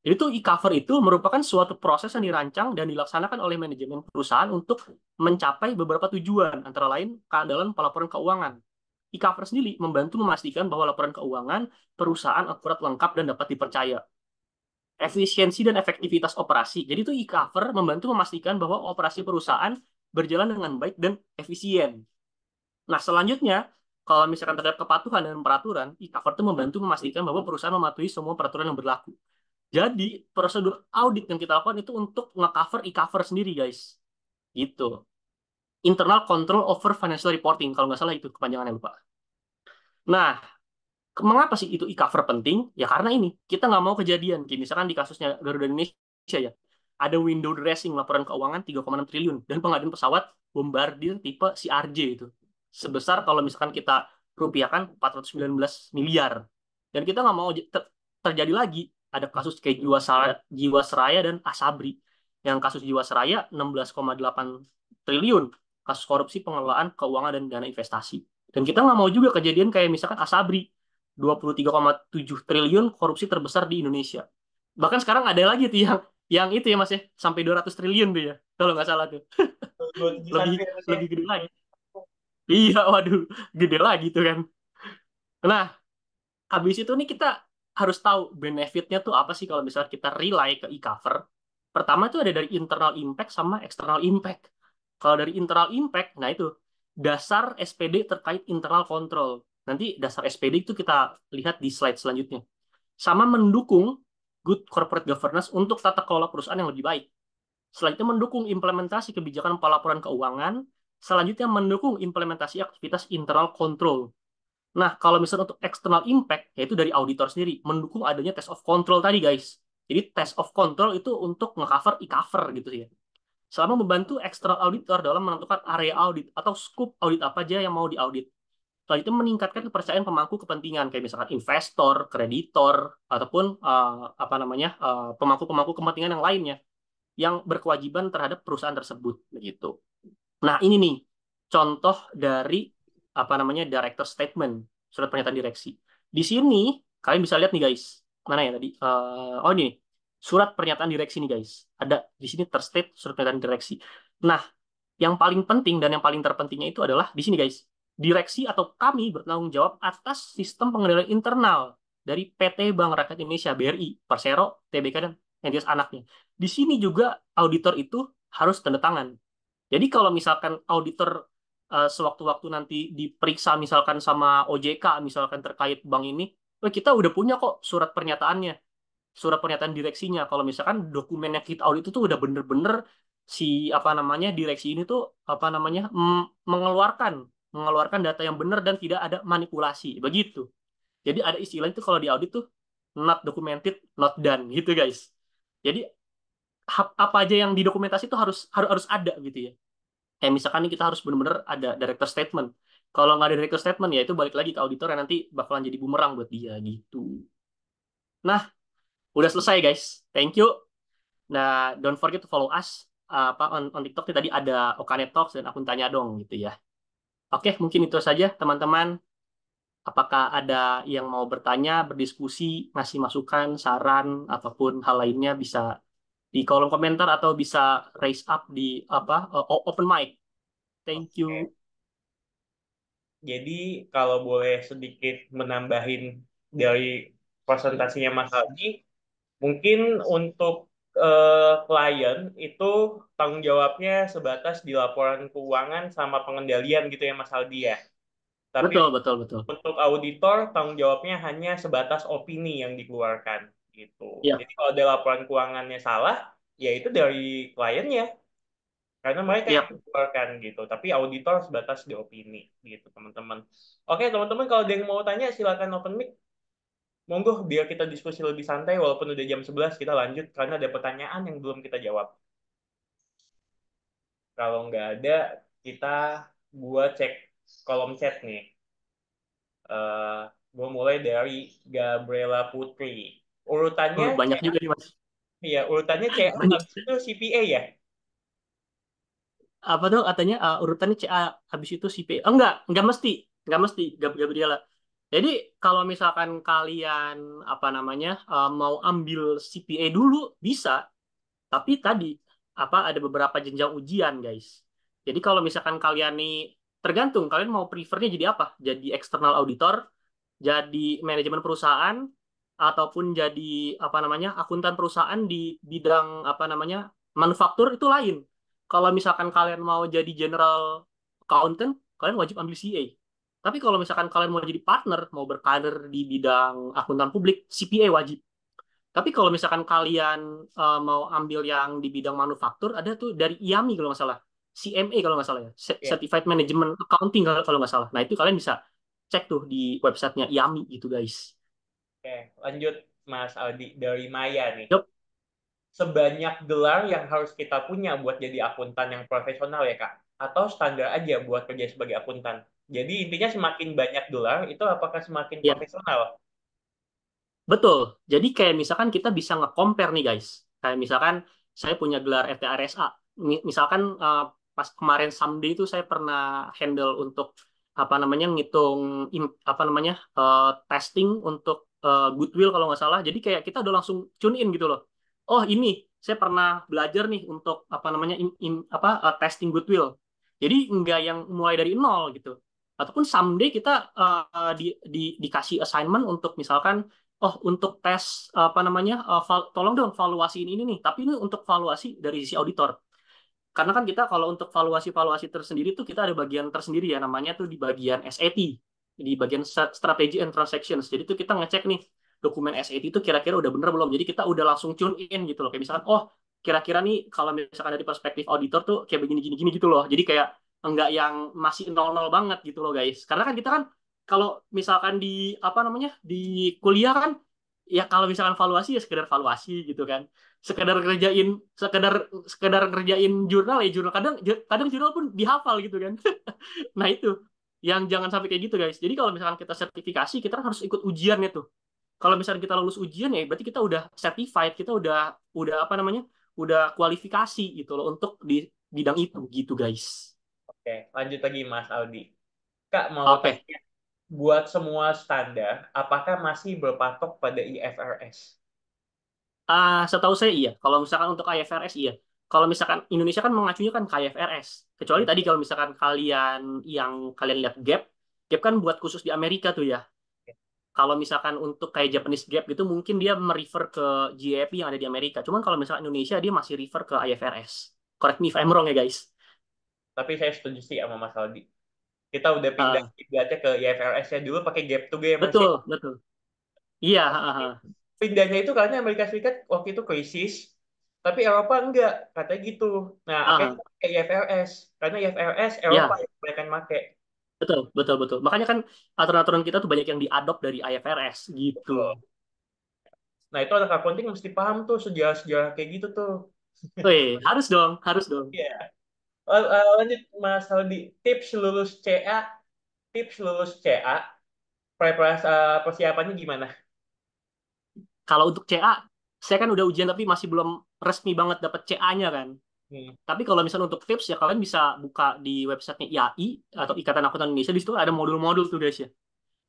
Speaker 1: Jadi tuh e-cover itu merupakan suatu proses yang dirancang dan dilaksanakan oleh manajemen perusahaan untuk mencapai beberapa tujuan, antara lain dalam pelaporan keuangan. E-cover sendiri membantu memastikan bahwa laporan keuangan perusahaan akurat, lengkap, dan dapat dipercaya. Efisiensi dan efektivitas operasi. Jadi tuh e-cover membantu memastikan bahwa operasi perusahaan berjalan dengan baik dan efisien. Nah, selanjutnya, kalau misalkan terhadap kepatuhan dan peraturan, e-cover itu membantu memastikan bahwa perusahaan mematuhi semua peraturan yang berlaku. Jadi, prosedur audit yang kita lakukan itu untuk nge-cover e-cover sendiri, guys. Gitu. Internal Control Over Financial Reporting, kalau nggak salah itu kepanjangannya, lupa. Nah, mengapa sih itu e-cover penting? Ya karena ini, kita nggak mau kejadian. Kayak misalkan di kasusnya Garuda Indonesia ya, ada window dressing laporan keuangan 3,6 triliun dan pengadaan pesawat Bombardier tipe CRJ itu. Sebesar kalau misalkan kita rupiahkan 419 miliar. Dan kita nggak mau terjadi lagi ada kasus kayak Jiwasraya dan Asabri. Yang kasus Jiwasraya 16,8 triliun, kasus korupsi pengelolaan keuangan dan dana investasi. Dan kita nggak mau juga kejadian kayak misalkan Asabri 23,7 triliun korupsi terbesar di Indonesia. Bahkan sekarang ada lagi tuh yang itu ya Mas ya, sampai 200 triliun tuh ya. Kalau nggak salah tuh.
Speaker 2: 27
Speaker 1: Lebih
Speaker 2: ya Mas ya.
Speaker 1: lebih gede lagi. Iya, waduh, gede lagi tuh kan. Nah, habis itu nih kita harus tahu benefitnya tuh apa sih kalau misalnya kita rely ke e-cover. Pertama itu ada dari internal impact sama external impact. Kalau dari internal impact, nah itu dasar SPD terkait internal control. Nanti dasar SPD itu kita lihat di slide selanjutnya. Sama mendukung good corporate governance untuk tata kelola perusahaan yang lebih baik. Selanjutnya mendukung implementasi kebijakan pelaporan keuangan. Selanjutnya mendukung implementasi aktivitas internal control. Nah, kalau misalnya untuk external impact, yaitu dari auditor sendiri, mendukung adanya test of control tadi, guys. Jadi test of control itu untuk nge-cover e-cover gitu ya. Selama membantu external auditor dalam menentukan area audit atau scope audit apa aja yang mau diaudit. Selanjutnya meningkatkan kepercayaan pemangku kepentingan, kayak misalkan investor, kreditor, ataupun apa namanya pemangku-pemangku kepentingan yang lainnya yang berkewajiban terhadap perusahaan tersebut. Begitu. Nah, ini nih contoh dari apa namanya director statement, surat pernyataan direksi. Di sini kalian bisa lihat nih guys, mana ya tadi? Oh ini, surat pernyataan direksi nih guys. Ada di sini terstate surat pernyataan direksi. Nah, yang paling penting dan yang paling terpentingnya itu adalah di sini guys. Direksi atau kami bertanggung jawab atas sistem pengendalian internal dari PT Bank Rakyat Indonesia BRI, Persero, TBK dan entitas anaknya. Di sini juga auditor itu harus tanda tangan. Jadi kalau misalkan auditor sewaktu-waktu nanti diperiksa misalkan sama OJK misalkan terkait bank ini, kita udah punya kok surat pernyataannya, surat pernyataan direksinya. Kalau misalkan dokumen yang kita audit itu tuh udah bener-bener si apa namanya direksi ini tuh apa namanya mengeluarkan mengeluarkan data yang benar dan tidak ada manipulasi, begitu. Jadi ada istilah itu kalau di audit tuh not documented, not done gitu guys. Jadi apa aja yang didokumentasi itu harus harus harus ada gitu ya. Kayak misalkan nih kita harus benar-benar ada director statement. Kalau nggak ada director statement ya itu balik lagi ke auditor yang nanti bakalan jadi bumerang buat dia gitu. Nah, udah selesai guys. Thank you. Nah, don't forget to follow us apa on TikTok nih tadi ada Okane Talks dan akun tanya dong gitu ya. Oke, mungkin itu saja teman-teman. Apakah ada yang mau bertanya, berdiskusi, ngasih masukan, saran, ataupun hal lainnya bisa di kolom komentar atau bisa raise up di apa open mic. Thank you.
Speaker 2: Oke. Jadi kalau boleh sedikit menambahin dari presentasinya Mas Aldi, mungkin untuk klien itu tanggung jawabnya sebatas di laporan keuangan sama pengendalian gitu ya Mas Aldi ya. Tapi
Speaker 1: Betul, betul, betul.
Speaker 2: untuk auditor tanggung jawabnya hanya sebatas opini yang dikeluarkan gitu.
Speaker 1: Iya,
Speaker 2: Jadi kalau ada laporan keuangannya salah, ya itu dari kliennya karena mereka yang
Speaker 1: iya.
Speaker 2: mengeluarkan gitu. Tapi auditor sebatas di opini gitu teman-teman. Oke teman-teman kalau ada yang mau tanya silakan open mic. Monggo biar kita diskusi lebih santai walaupun udah jam 11 kita lanjut karena ada pertanyaan yang belum kita jawab. Kalau nggak ada, kita buat cek kolom chat nih. Eh gue mulai dari Gabriela Putri. Urutannya C,
Speaker 1: Banyak juga nih, Mas.
Speaker 2: ya urutannya CA
Speaker 1: Banyak.
Speaker 2: habis itu CPA ya.
Speaker 1: Apa tuh katanya urutannya CA habis itu CP. Oh, enggak mesti Gabriela. Jadi kalau misalkan kalian apa namanya mau ambil CPA dulu bisa, tapi tadi apa ada beberapa jenjang ujian, guys. Jadi kalau misalkan kalian nih tergantung kalian mau prefernya jadi apa? Jadi external auditor, jadi manajemen perusahaan, ataupun jadi apa namanya akuntan perusahaan di bidang apa namanya manufaktur itu lain. Kalau misalkan kalian mau jadi general accountant, kalian wajib ambil CA. Tapi kalau misalkan kalian mau jadi partner, mau berkarir di bidang akuntan publik, CPA wajib. Tapi kalau misalkan kalian mau ambil yang di bidang manufaktur, ada tuh dari IAMI kalau nggak salah, CMA kalau nggak salah ya,
Speaker 2: Ya.
Speaker 1: Certified Management Accounting kalau nggak salah. Nah itu kalian bisa cek tuh di websitenya IAMI gitu guys.
Speaker 2: Oke, lanjut Mas Aldi dari Maya nih.
Speaker 1: Yup.
Speaker 2: Sebanyak gelar yang harus kita punya buat jadi akuntan yang profesional ya Kak? Atau standar aja buat kerja sebagai akuntan? Jadi intinya semakin banyak gelar itu apakah semakin
Speaker 1: Ya,
Speaker 2: profesional?
Speaker 1: betul. Jadi kayak misalkan kita bisa nge-compare nih guys. Kayak misalkan saya punya gelar FTRSA. Misalkan pas kemarin Someday itu saya pernah handle untuk apa namanya ngitung apa namanya testing untuk goodwill kalau nggak salah. Jadi kayak kita udah langsung tune in gitu loh. Oh ini saya pernah belajar nih untuk apa namanya apa testing goodwill. Jadi nggak yang mulai dari nol gitu. Ataupun someday kita dikasih assignment untuk misalkan oh untuk tes apa namanya tolong dong valuasiin ini nih tapi ini untuk valuasi dari sisi auditor karena kan kita kalau untuk valuasi tersendiri tuh kita ada bagian tersendiri ya namanya tuh di bagian SAT di bagian strategy and transactions jadi tuh kita ngecek nih dokumen SAT itu kira-kira udah bener belum jadi kita udah langsung tune in gitu loh kayak misalkan oh kira-kira nih kalau misalkan dari perspektif auditor tuh kayak begini gini gini gitu loh jadi kayak enggak yang masih nol-nol banget gitu loh guys karena kan kita kan kalau misalkan di apa namanya di kuliah kan ya kalau misalkan valuasi ya sekedar valuasi gitu kan sekedar kerjain sekedar sekedar ngerjain jurnal ya jurnal kadang kadang jurnal pun dihafal gitu kan nah itu yang jangan sampai kayak gitu guys jadi kalau misalkan kita sertifikasi kita kan harus ikut ujiannya tuh kalau misalkan kita lulus ujian ya berarti kita udah certified kita udah apa namanya udah kualifikasi gitu loh untuk di bidang itu gitu guys.
Speaker 2: Oke, lanjut lagi Mas Aldi. Kak mau
Speaker 1: Oke.
Speaker 2: tanya, buat semua standar, apakah masih berpatok pada IFRS?
Speaker 1: Setahu saya iya. Kalau misalkan untuk IFRS iya. Kalau misalkan Indonesia kan mengacunya kan ke IFRS. Kecuali tadi kalau misalkan kalian yang kalian lihat gap, gap kan buat khusus di Amerika tuh ya. Kalau misalkan untuk kayak Japanese gap gitu mungkin dia merefer ke GAAP yang ada di Amerika. Cuman kalau misalkan Indonesia dia masih refer ke IFRS. Correct me if I'm wrong ya guys.
Speaker 2: Tapi saya setuju sih sama Mas Aldi. Kita udah pindah
Speaker 1: Ah,
Speaker 2: kiblatnya ke IFRS ya dulu pakai gap to game masih.
Speaker 1: betul, betul. Iya,
Speaker 2: Pindahnya itu karena Amerika Serikat waktu itu krisis, tapi Eropa enggak, katanya gitu. Nah, akhirnya
Speaker 1: ah,
Speaker 2: kita pakai IFRS, karena IFRS Eropa
Speaker 1: ya,
Speaker 2: yang kebanyakan pakai.
Speaker 1: betul, betul, betul. Makanya kan aturan-aturan kita tuh banyak yang diadopt dari IFRS gitu.
Speaker 2: Betul. Nah, itu anak accounting mesti paham tuh sejarah-sejarah kayak gitu tuh.
Speaker 1: Wih, harus dong, harus dong.
Speaker 2: Iya. Lanjut Mas Aldi, tips lulus CA, tips lulus CA, preparasi persiapannya gimana?
Speaker 1: Kalau untuk CA, saya kan udah ujian tapi masih belum resmi banget dapat CA-nya kan.
Speaker 2: Hmm.
Speaker 1: Tapi kalau misalnya untuk tips ya kalian bisa buka di websitenya IAI atau Ikatan Akuntan Indonesia di situ ada modul-modul tuh guys ya.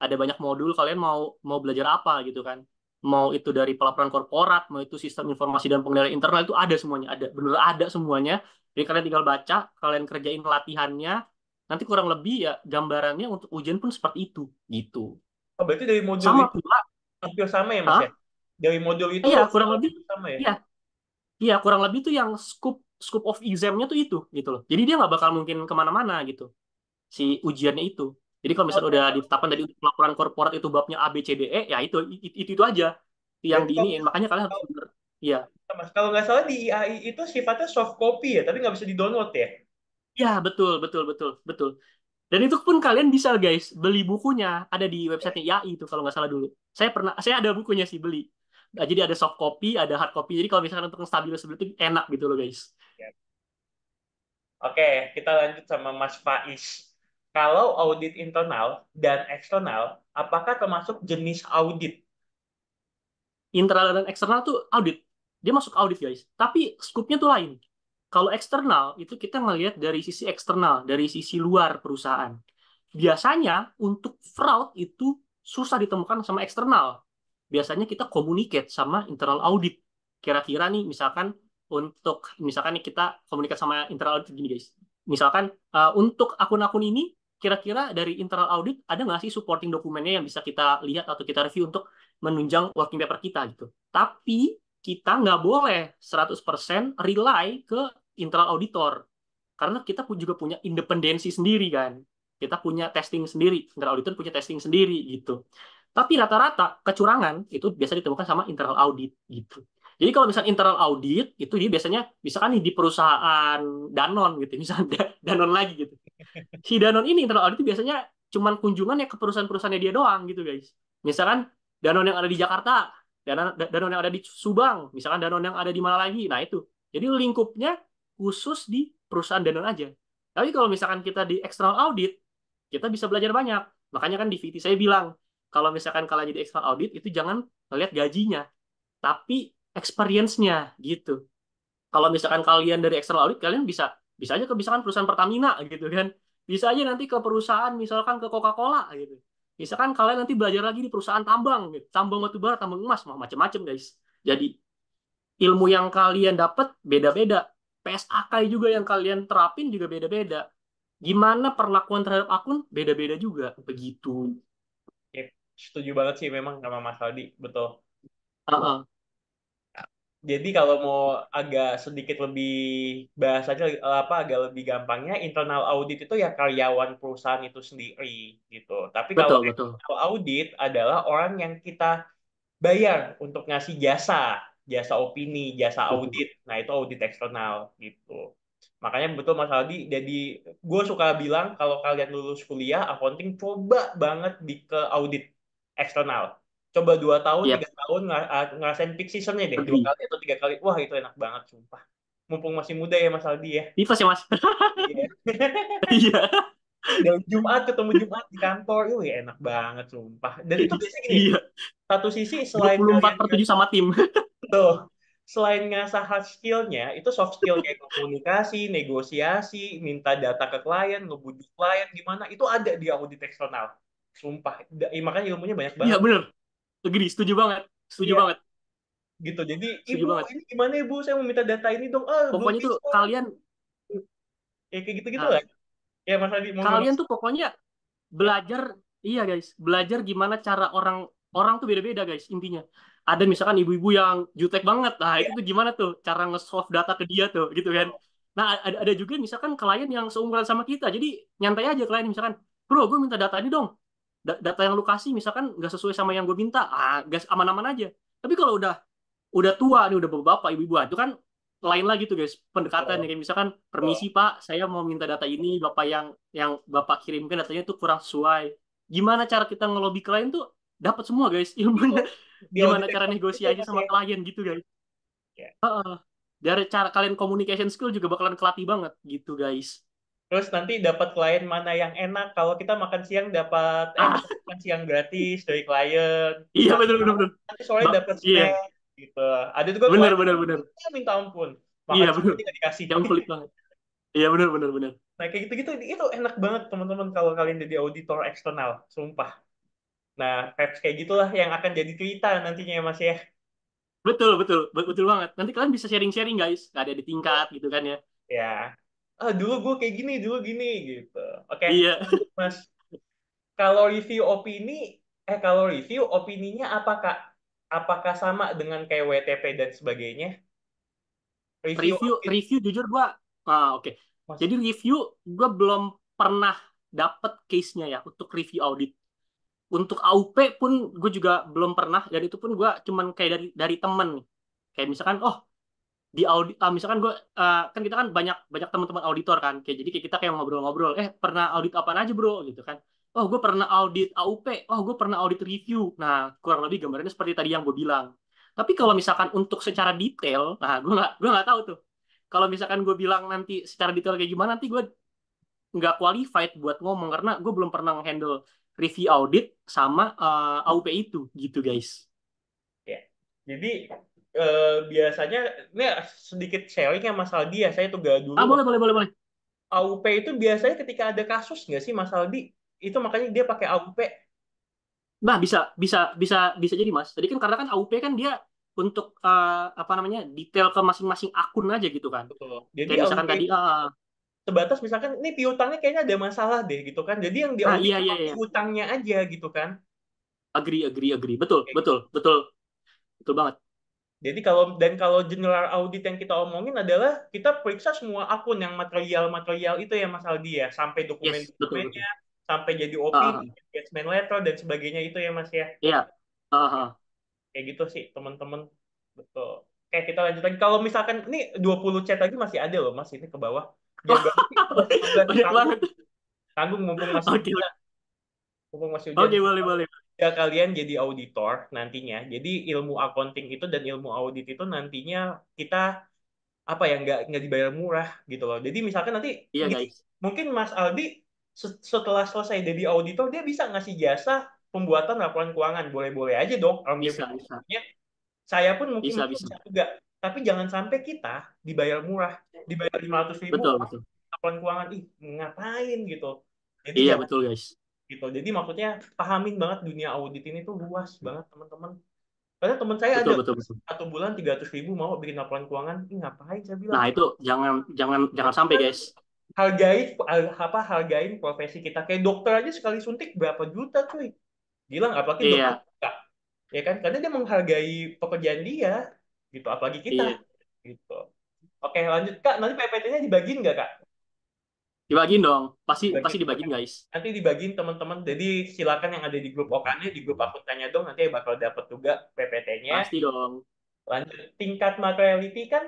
Speaker 1: Ada banyak modul kalian mau mau belajar apa gitu kan. Mau itu dari pelaporan korporat, mau itu sistem informasi dan pengendalian internal itu ada semuanya, ada bener ada semuanya. Jadi kalian tinggal baca, kalian kerjain latihannya, nanti kurang lebih ya gambarannya untuk ujian pun seperti itu gitu.
Speaker 2: Oh, berarti dari modul
Speaker 1: Sama
Speaker 2: itu
Speaker 1: pula,
Speaker 2: hampir sama ya Mas ya?
Speaker 1: ah,
Speaker 2: Dari modul itu
Speaker 1: iya kurang lebih,
Speaker 2: hampir sama ya?
Speaker 1: iya Iya, kurang lebih tuh yang scope scope of examnya tuh itu gitu loh. Jadi dia nggak bakal mungkin kemana-mana gitu si ujiannya itu. Jadi kalau misalnya udah
Speaker 2: Oh,
Speaker 1: ditetapkan dari laporan korporat itu babnya A B C D E, ya itu aja yang
Speaker 2: berarti kalau,
Speaker 1: diiniin. Makanya kalian harus bener. Iya,
Speaker 2: Mas, kalau nggak salah di IAI itu sifatnya soft copy ya, tapi nggak bisa di-download ya.
Speaker 1: ya betul betul betul betul. Dan itu pun kalian bisa guys beli bukunya ada di websitenya IAI itu kalau nggak salah dulu. Saya ada bukunya sih beli. Nah, jadi ada soft copy, ada hard copy. Jadi kalau misalkan untuk stabilosi itu enak gitu loh guys.
Speaker 2: Ya. Oke, kita lanjut sama Mas Faiz. Kalau audit internal dan eksternal, apakah termasuk jenis audit?
Speaker 1: Internal dan eksternal tuh audit. Dia masuk audit guys. Tapi scope-nya tuh lain. Kalau eksternal itu kita ngelihat dari sisi eksternal, dari sisi luar perusahaan. Biasanya untuk fraud itu susah ditemukan sama eksternal. Biasanya kita communicate sama internal audit. Kira-kira nih misalkan misalkan nih kita komunikasi sama internal audit gini guys. Misalkan untuk akun-akun ini kira-kira dari internal audit ada nggak sih supporting dokumennya yang bisa kita lihat atau kita review untuk menunjang working paper kita gitu. Tapi kita nggak boleh 100% rely ke internal auditor. Karena kita juga punya independensi sendiri kan. Kita punya testing sendiri, internal auditor punya testing sendiri gitu. Tapi rata-rata kecurangan itu biasa ditemukan sama internal audit gitu. Jadi kalau misalnya internal audit itu dia biasanya misalkan nih di perusahaan Danon gitu, misalnya Danon lagi gitu. Si Danon ini internal audit biasanya cuman kunjungan ya ke perusahaan-perusahaannya dia doang gitu guys. Misalkan Danon yang ada di Jakarta, Danon yang ada di Subang, misalkan Danon yang ada di mana lagi. Nah itu. Jadi lingkupnya khusus di perusahaan Danon aja. Tapi kalau misalkan kita di external audit, kita bisa belajar banyak. Makanya kan di VT saya bilang, kalau misalkan kalian jadi external audit, itu jangan melihat gajinya, tapi experience-nya gitu. Kalau misalkan kalian dari external audit, kalian bisa bisa aja ke misalkan perusahaan Pertamina gitu kan. Bisa aja nanti ke perusahaan misalkan ke Coca-Cola gitu. Misalkan kalian nanti belajar lagi di perusahaan tambang gitu. Tambang batu bara, tambang emas, macam-macam guys. Jadi ilmu yang kalian dapat beda-beda. PSAK juga yang kalian terapin juga beda-beda. Gimana perlakuan terhadap akun beda-beda juga begitu.
Speaker 2: Ya, setuju banget sih memang sama Mas Aldi, betul.
Speaker 1: Heeh.
Speaker 2: Jadi kalau mau agak sedikit lebih bahasanya apa agak lebih gampangnya internal audit itu ya karyawan perusahaan itu sendiri gitu. Tapi kalau
Speaker 1: Betul, betul.
Speaker 2: external audit adalah orang yang kita bayar untuk ngasih jasa, jasa opini, jasa
Speaker 1: Betul.
Speaker 2: audit. Nah, itu audit eksternal gitu. Makanya betul Mas Aldi, jadi gue suka bilang kalau kalian lulus kuliah accounting coba banget di ke audit eksternal. Coba 2 tahun,
Speaker 1: Yap,
Speaker 2: 3 tahun ngerasain peak seasonnya deh, dua
Speaker 1: agree.
Speaker 2: kali atau 3 kali. Wah itu enak banget, sumpah. Mumpung masih muda ya Mas Aldi ya.
Speaker 1: Tipes ya, Mas?
Speaker 2: Iya.
Speaker 1: Iya.
Speaker 2: Dari Jumat ketemu Jumat di kantor, ya enak banget, sumpah. Dan itu biasanya gini,
Speaker 1: Iya.
Speaker 2: satu sisi selain
Speaker 1: 24/7 sama tim.
Speaker 2: tuh, selain ngasah hard skill-nya, itu soft skill kayak komunikasi, negosiasi, minta data ke klien, ngebujuk klien, gimana, itu ada di audit eksternal. Sumpah, makanya ilmunya banyak
Speaker 1: Iya,
Speaker 2: banget.
Speaker 1: bener. Agree, setuju banget. Setuju
Speaker 2: Iya,
Speaker 1: banget.
Speaker 2: gitu. Jadi,
Speaker 1: Setuju
Speaker 2: ibu,
Speaker 1: banget.
Speaker 2: ini gimana ibu? Saya mau minta data ini dong. Ah, belum
Speaker 1: Pokoknya tuh
Speaker 2: bisa.
Speaker 1: kalian
Speaker 2: Ya, kayak gitu-gitu
Speaker 1: ah,
Speaker 2: lah. Ya, Mas Adi, mau
Speaker 1: kalian
Speaker 2: Mas.
Speaker 1: tuh pokoknya
Speaker 2: Ya,
Speaker 1: belajar iya guys, belajar gimana cara orang orang tuh beda-beda guys intinya. Ada misalkan ibu-ibu yang jutek banget. Nah, itu
Speaker 2: ya.
Speaker 1: tuh gimana tuh cara nge-solve data ke dia tuh gitu kan. Nah, ada juga misalkan klien yang seumuran sama kita. Jadi nyantai aja klien misalkan, "Bro, gue minta data ini dong." Data yang lu kasih misalkan nggak sesuai sama yang gue minta. Ah, gas aman-aman aja. Tapi kalau udah tua nih udah bapak ibu-ibu itu kan lain lagi tuh guys pendekatan
Speaker 2: Betul,
Speaker 1: kayak misalkan
Speaker 2: betul.
Speaker 1: permisi pak saya mau minta data ini bapak yang bapak kirimkan datanya tuh kurang sesuai gimana cara kita ngelobi klien tuh dapat semua guys
Speaker 2: Itu
Speaker 1: ilmunya
Speaker 2: di
Speaker 1: gimana
Speaker 2: audit
Speaker 1: cara
Speaker 2: eksternal itu
Speaker 1: negosiasi
Speaker 2: Mas
Speaker 1: sama
Speaker 2: ya.
Speaker 1: klien gitu guys.
Speaker 2: Ya.
Speaker 1: Heeh. Dari cara kalian communication skill juga bakalan kelatih banget gitu guys.
Speaker 2: Terus nanti dapat klien mana yang enak. Kalau kita makan siang dapat
Speaker 1: Ah
Speaker 2: makan siang gratis dari klien.
Speaker 1: iya
Speaker 2: Nanti,
Speaker 1: benar benar benar.
Speaker 2: nanti sore
Speaker 1: Ba-
Speaker 2: dapat
Speaker 1: iya
Speaker 2: snack gitu. Ada juga
Speaker 1: benar
Speaker 2: klien
Speaker 1: benar benar.
Speaker 2: yang minta ampun.
Speaker 1: Iya
Speaker 2: Makan siang
Speaker 1: benar
Speaker 2: aja nggak dikasih.
Speaker 1: yang pelit banget. Iya benar benar benar.
Speaker 2: Nah kayak gitu-gitu itu enak banget teman-teman kalau kalian jadi auditor eksternal. Sumpah. Nah vibes kayak gitulah yang akan jadi cerita nantinya ya Mas ya.
Speaker 1: Betul, betul, betul banget. Nanti kalian bisa sharing-sharing guys, nggak ada di tingkat gitu kan ya.
Speaker 2: Ya. Ah dulu gue kayak gini, dulu gini gitu. Oke,
Speaker 1: Iya.
Speaker 2: lanjut, Mas. Kalau review opini, kalau review opininya apakah apakah sama dengan kayak WTP dan sebagainya? Review audit.
Speaker 1: Review jujur gua oke.
Speaker 2: Mas,
Speaker 1: Jadi review gua belum pernah dapet case-nya ya untuk review audit. Untuk AUP pun gue juga belum pernah, dan itu pun gue cuman kayak dari temen. Kayak misalkan, oh di audit, misalkan gue kan kita kan banyak banyak teman-teman auditor kan, kayak jadi kayak kita kayak ngobrol-ngobrol, pernah audit apaan aja bro gitu kan. Oh gue pernah audit AUP, oh gue pernah audit review. Nah kurang lebih gambarannya seperti tadi yang gue bilang. Tapi kalau misalkan untuk secara detail, nah gue nggak tahu tuh. Kalau misalkan gue bilang nanti secara detail kayak gimana, nanti gue nggak qualified buat ngomong karena gue belum pernah handle review audit sama AUP itu gitu guys.
Speaker 2: ya. Jadi biasanya ini sedikit sharing ya Mas Aldi ya. Saya tuh dulu
Speaker 1: Boleh boleh boleh boleh.
Speaker 2: AUP itu biasanya ketika ada kasus nggak sih Mas Aldi? Itu makanya dia pakai AUP.
Speaker 1: Nah, bisa bisa bisa bisa jadi Mas. Tadi kan karena kan AUP kan dia untuk apa namanya? Detail ke masing-masing akun aja gitu kan.
Speaker 2: Betul. Jadi
Speaker 1: Kayak misalkan
Speaker 2: AUP
Speaker 1: tadi
Speaker 2: sebatas misalkan ini piutangnya kayaknya ada masalah deh gitu kan. Jadi yang diaudit
Speaker 1: iya iya
Speaker 2: cuma
Speaker 1: iya.
Speaker 2: piutangnya aja gitu kan.
Speaker 1: Agree. Betul,
Speaker 2: Kayak gitu.
Speaker 1: betul, betul. Betul banget.
Speaker 2: Jadi kalau general audit yang kita omongin adalah kita periksa semua akun yang material-material itu ya Mas Aldi ya, sampai
Speaker 1: Yes, betul
Speaker 2: dokumen-dokumennya,
Speaker 1: betul.
Speaker 2: sampai jadi
Speaker 1: Ah,
Speaker 2: opini, engagement letter dan sebagainya itu ya Mas ya.
Speaker 1: iya.
Speaker 2: Kayak gitu sih teman-teman. Betul. Kayak kita lanjut lagi. Kalau misalkan ini 20 chat lagi masih ada loh Mas ini ke bawah. Biar berarti udah 15
Speaker 1: Banyak
Speaker 2: tanggung,
Speaker 1: banget.
Speaker 2: tanggung mumpung masih
Speaker 1: Oke,
Speaker 2: hujan. Mumpung masih hujan.
Speaker 1: oke, boleh boleh.
Speaker 2: Ya kalian jadi auditor nantinya. Jadi ilmu accounting itu dan ilmu audit itu nantinya kita apa ya nggak dibayar murah gitu loh. Jadi misalkan nanti
Speaker 1: Iya
Speaker 2: gini,
Speaker 1: guys.
Speaker 2: mungkin Mas Aldi setelah selesai jadi auditor dia bisa ngasih jasa pembuatan laporan keuangan. Boleh-boleh aja dong. Orang dia
Speaker 1: Bisa bisa
Speaker 2: punya. Saya pun mungkin
Speaker 1: bisa
Speaker 2: mungkin
Speaker 1: bisa.
Speaker 2: bisa juga. Tapi jangan sampai kita dibayar murah, dibayar 500.000
Speaker 1: Betul betul.
Speaker 2: laporan keuangan. Ih, ngapain gitu. Jadi
Speaker 1: Iya
Speaker 2: jangan
Speaker 1: betul guys.
Speaker 2: gitu. Jadi maksudnya pahamin banget dunia audit ini tuh luas banget teman-teman. Karena teman saya ada
Speaker 1: Betul betul betul.
Speaker 2: 1 bulan 300.000 mau bikin laporan keuangan. Ih, ngapain saya bilang.
Speaker 1: Nah, itu jangan jangan jangan sampai guys.
Speaker 2: Hargain profesi kita kayak dokter aja sekali suntik berapa juta cuy bilang apalagi dokter
Speaker 1: Iya,
Speaker 2: kita ya kan karena dia menghargai pekerjaan dia gitu apalagi kita
Speaker 1: iya.
Speaker 2: gitu. Oke lanjut Kak nanti PPT-nya dibagiin nggak Kak?
Speaker 1: Dibagiin dong. Pasti pasti
Speaker 2: Dibagiin.
Speaker 1: dibagiin guys.
Speaker 2: Nanti dibagiin teman-teman jadi silakan yang ada di grup Okane di grup akun tanya dong nanti bakal dapat juga PPT-nya.
Speaker 1: Pasti dong.
Speaker 2: Lanjut tingkat materiality kan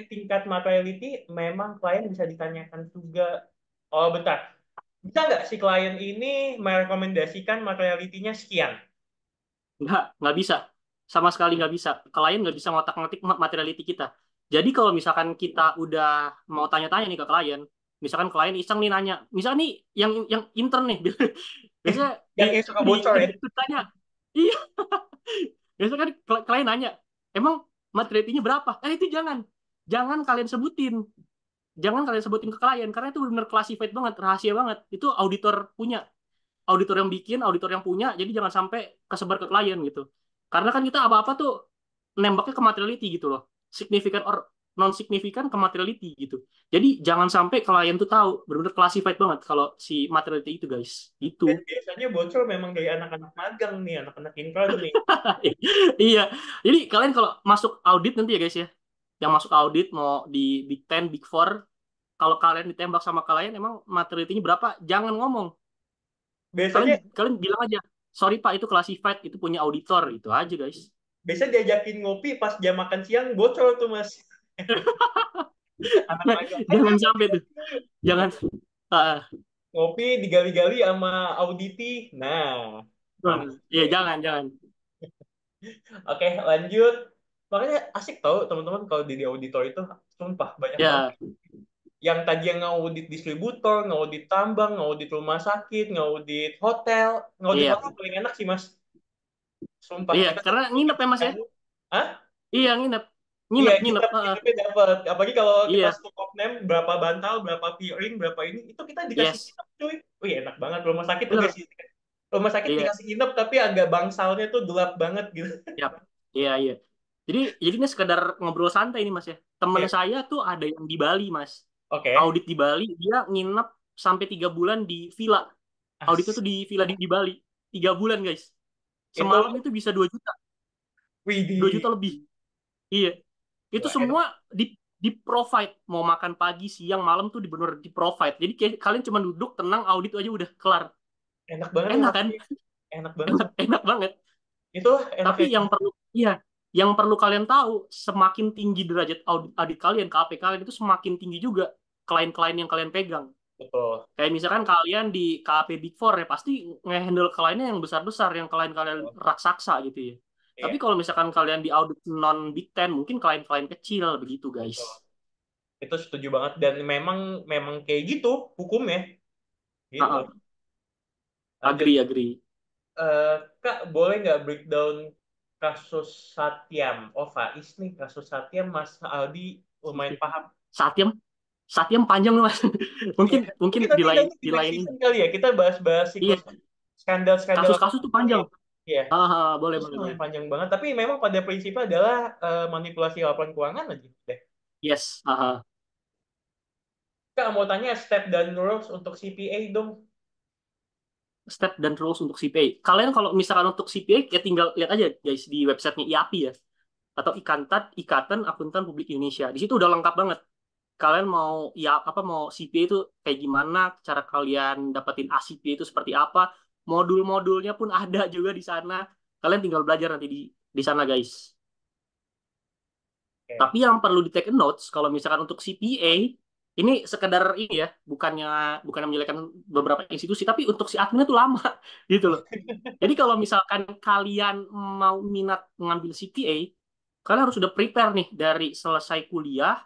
Speaker 2: tingkat materiality memang klien bisa ditanyakan juga. Oh bentar, bisa nggak si klien ini merekomendasikan materiality-nya sekian?
Speaker 1: Nggak bisa. Sama sekali nggak bisa. Klien nggak bisa ngotak-ngatik materiality kita. Jadi kalau misalkan kita udah mau tanya-tanya nih ke klien, misalkan klien iseng nih nanya, misalkan nih yang intern nih, biasanya
Speaker 2: Yang suka
Speaker 1: di
Speaker 2: bocor ya?
Speaker 1: tanya, iya, biasanya kan klien nanya, emang materiality-nya berapa? Itu jangan, jangan kalian sebutin, jangan kalian sebutin ke klien, karena itu benar classified banget, rahasia banget. Itu auditor punya, auditor yang bikin, auditor yang punya, jadi jangan sampai kesebar ke klien gitu. Karena kan kita apa-apa tuh nembaknya ke materiality gitu loh. Signifikan or non signifikan ke materiality gitu. Jadi jangan sampai klien tuh tahu, benar-benar classified banget kalau si materiality itu guys. Gitu.
Speaker 2: Dan biasanya bocor memang dari anak-anak magang nih, anak-anak intern nih.
Speaker 1: Iya. Jadi kalian kalau masuk audit nanti ya guys ya. Yang masuk audit mau di Big Ten, Big Four, kalau kalian ditembak sama klien emang materiality-nya berapa, jangan ngomong. Kalian
Speaker 2: Biasanya
Speaker 1: kalian bilang aja, sorry Pak itu classified, itu punya auditor, itu aja guys.
Speaker 2: biasa diajakin ngopi pas jam makan siang bocor tuh Mas. Anak magang, ayo
Speaker 1: Jangan
Speaker 2: ngopi
Speaker 1: sampai tuh, jangan. Ah,
Speaker 2: ngopi digali-gali sama auditi. Nah, aman.
Speaker 1: iya jangan.
Speaker 2: Oke, lanjut. Makanya asik tau teman-teman kalau di auditor itu sumpah banyak banget.
Speaker 1: Ya,
Speaker 2: Yang tadi yang ngaudit distributor, ngaudit tambang, ngaudit rumah sakit, ngaudit
Speaker 1: iya,
Speaker 2: hotel paling enak sih Mas. Sumpah
Speaker 1: iya.
Speaker 2: kita tuh
Speaker 1: Karena nginep ya Mas ya.
Speaker 2: Hah?
Speaker 1: Iya nginep,
Speaker 2: Iya,
Speaker 1: nginep,
Speaker 2: kita
Speaker 1: nginep.
Speaker 2: kita dapat. Apalagi kalau kita
Speaker 1: Iya,
Speaker 2: stok of name berapa bantal, berapa piring, berapa ini, itu kita dikasih
Speaker 1: yes,
Speaker 2: nginep, cuy. Wih, enak banget rumah sakit tuh guys.
Speaker 1: bener.
Speaker 2: Rumah sakit
Speaker 1: Iya,
Speaker 2: dikasih nginep tapi agak bangsalnya tuh gelap banget gitu.
Speaker 1: siap. Iya. Jadi ini sekedar ngobrol santai nih Mas ya. Temen
Speaker 2: Iya,
Speaker 1: saya tuh ada yang di Bali Mas.
Speaker 2: oke.
Speaker 1: Audit di Bali, dia nginep sampai 3 bulan di villa. Audit itu
Speaker 2: As
Speaker 1: di villa di Bali. 3 bulan guys.
Speaker 2: itu
Speaker 1: Semalam itu bisa 2 juta. 2 juta
Speaker 2: widih.
Speaker 1: lebih. Iya. Itu
Speaker 2: Wah, enak,
Speaker 1: semua di provide, mau makan pagi, siang, malam tuh bener di provide. Jadi kayak kalian cuma duduk tenang audit aja udah kelar.
Speaker 2: enak banget ya
Speaker 1: Enak kan?
Speaker 2: Satria. Enak banget
Speaker 1: Enak,
Speaker 2: Satria.
Speaker 1: enak banget.
Speaker 2: Itulah
Speaker 1: Tapi
Speaker 2: enaknya
Speaker 1: yang
Speaker 2: gitu.
Speaker 1: perlu iya, yang perlu kalian tahu, semakin tinggi derajat audit kalian, KP kalian itu semakin tinggi juga klien-klien yang kalian pegang.
Speaker 2: Betul.
Speaker 1: Kayak misalkan kalian di KP Big Four ya pasti nge-handle kliennya yang besar-besar, yang klien-klien
Speaker 2: Betul.
Speaker 1: raksasa gitu ya. Tapi
Speaker 2: Iya,
Speaker 1: kalau misalkan kalian di audit non Big Ten, mungkin klien-klien kecil begitu guys.
Speaker 2: betul. Itu setuju banget dan memang memang kayak gitu hukumnya gitu.
Speaker 1: Ah,
Speaker 2: Lanjut.
Speaker 1: agree, agree.
Speaker 2: Eh, Kak, boleh nggak breakdown kasus Satyam? Oh, Faiz nih, kasus Satyam Mas Aldi lumayan paham.
Speaker 1: Satyam, Satyam panjang loh mas.
Speaker 2: Iya.
Speaker 1: Mungkin mungkin
Speaker 2: Mungkin
Speaker 1: di
Speaker 2: nanti
Speaker 1: lain
Speaker 2: nanti di
Speaker 1: di
Speaker 2: next
Speaker 1: lain ini.
Speaker 2: season kali ya, kita bahas-bahas
Speaker 1: Iya,
Speaker 2: siklus skandal-skandal apa
Speaker 1: kasus-kasus tuh
Speaker 2: kali ya.
Speaker 1: panjang.
Speaker 2: Iya,
Speaker 1: Boleh,
Speaker 2: terus
Speaker 1: boleh, boleh.
Speaker 2: lumayan panjang banget. Tapi memang pada prinsipnya adalah manipulasi laporan keuangan aja. Deh.
Speaker 1: Yes.
Speaker 2: Kak, mau tanya step dan rules untuk CPA dong.
Speaker 1: Step dan rules untuk CPA. Kalian kalau misalkan untuk CPA ya tinggal lihat aja guys di websitenya IAPI ya, atau Ikatan Akuntan Publik Indonesia. Di situ udah lengkap banget. Kalian mau ya apa mau CPA itu kayak gimana, cara kalian dapetin ACPA itu seperti apa, modul-modulnya pun ada juga di sana. Kalian tinggal belajar nanti di sana guys.
Speaker 2: Oke.
Speaker 1: Tapi yang perlu di take notes kalau misalkan untuk CPA ini sekedar ini ya, bukannya menjelekkan beberapa institusi, tapi untuk si adminnya tuh lama gitu loh. Jadi kalau misalkan kalian mau minat mengambil CPA, kalian harus udah prepare nih dari selesai kuliah,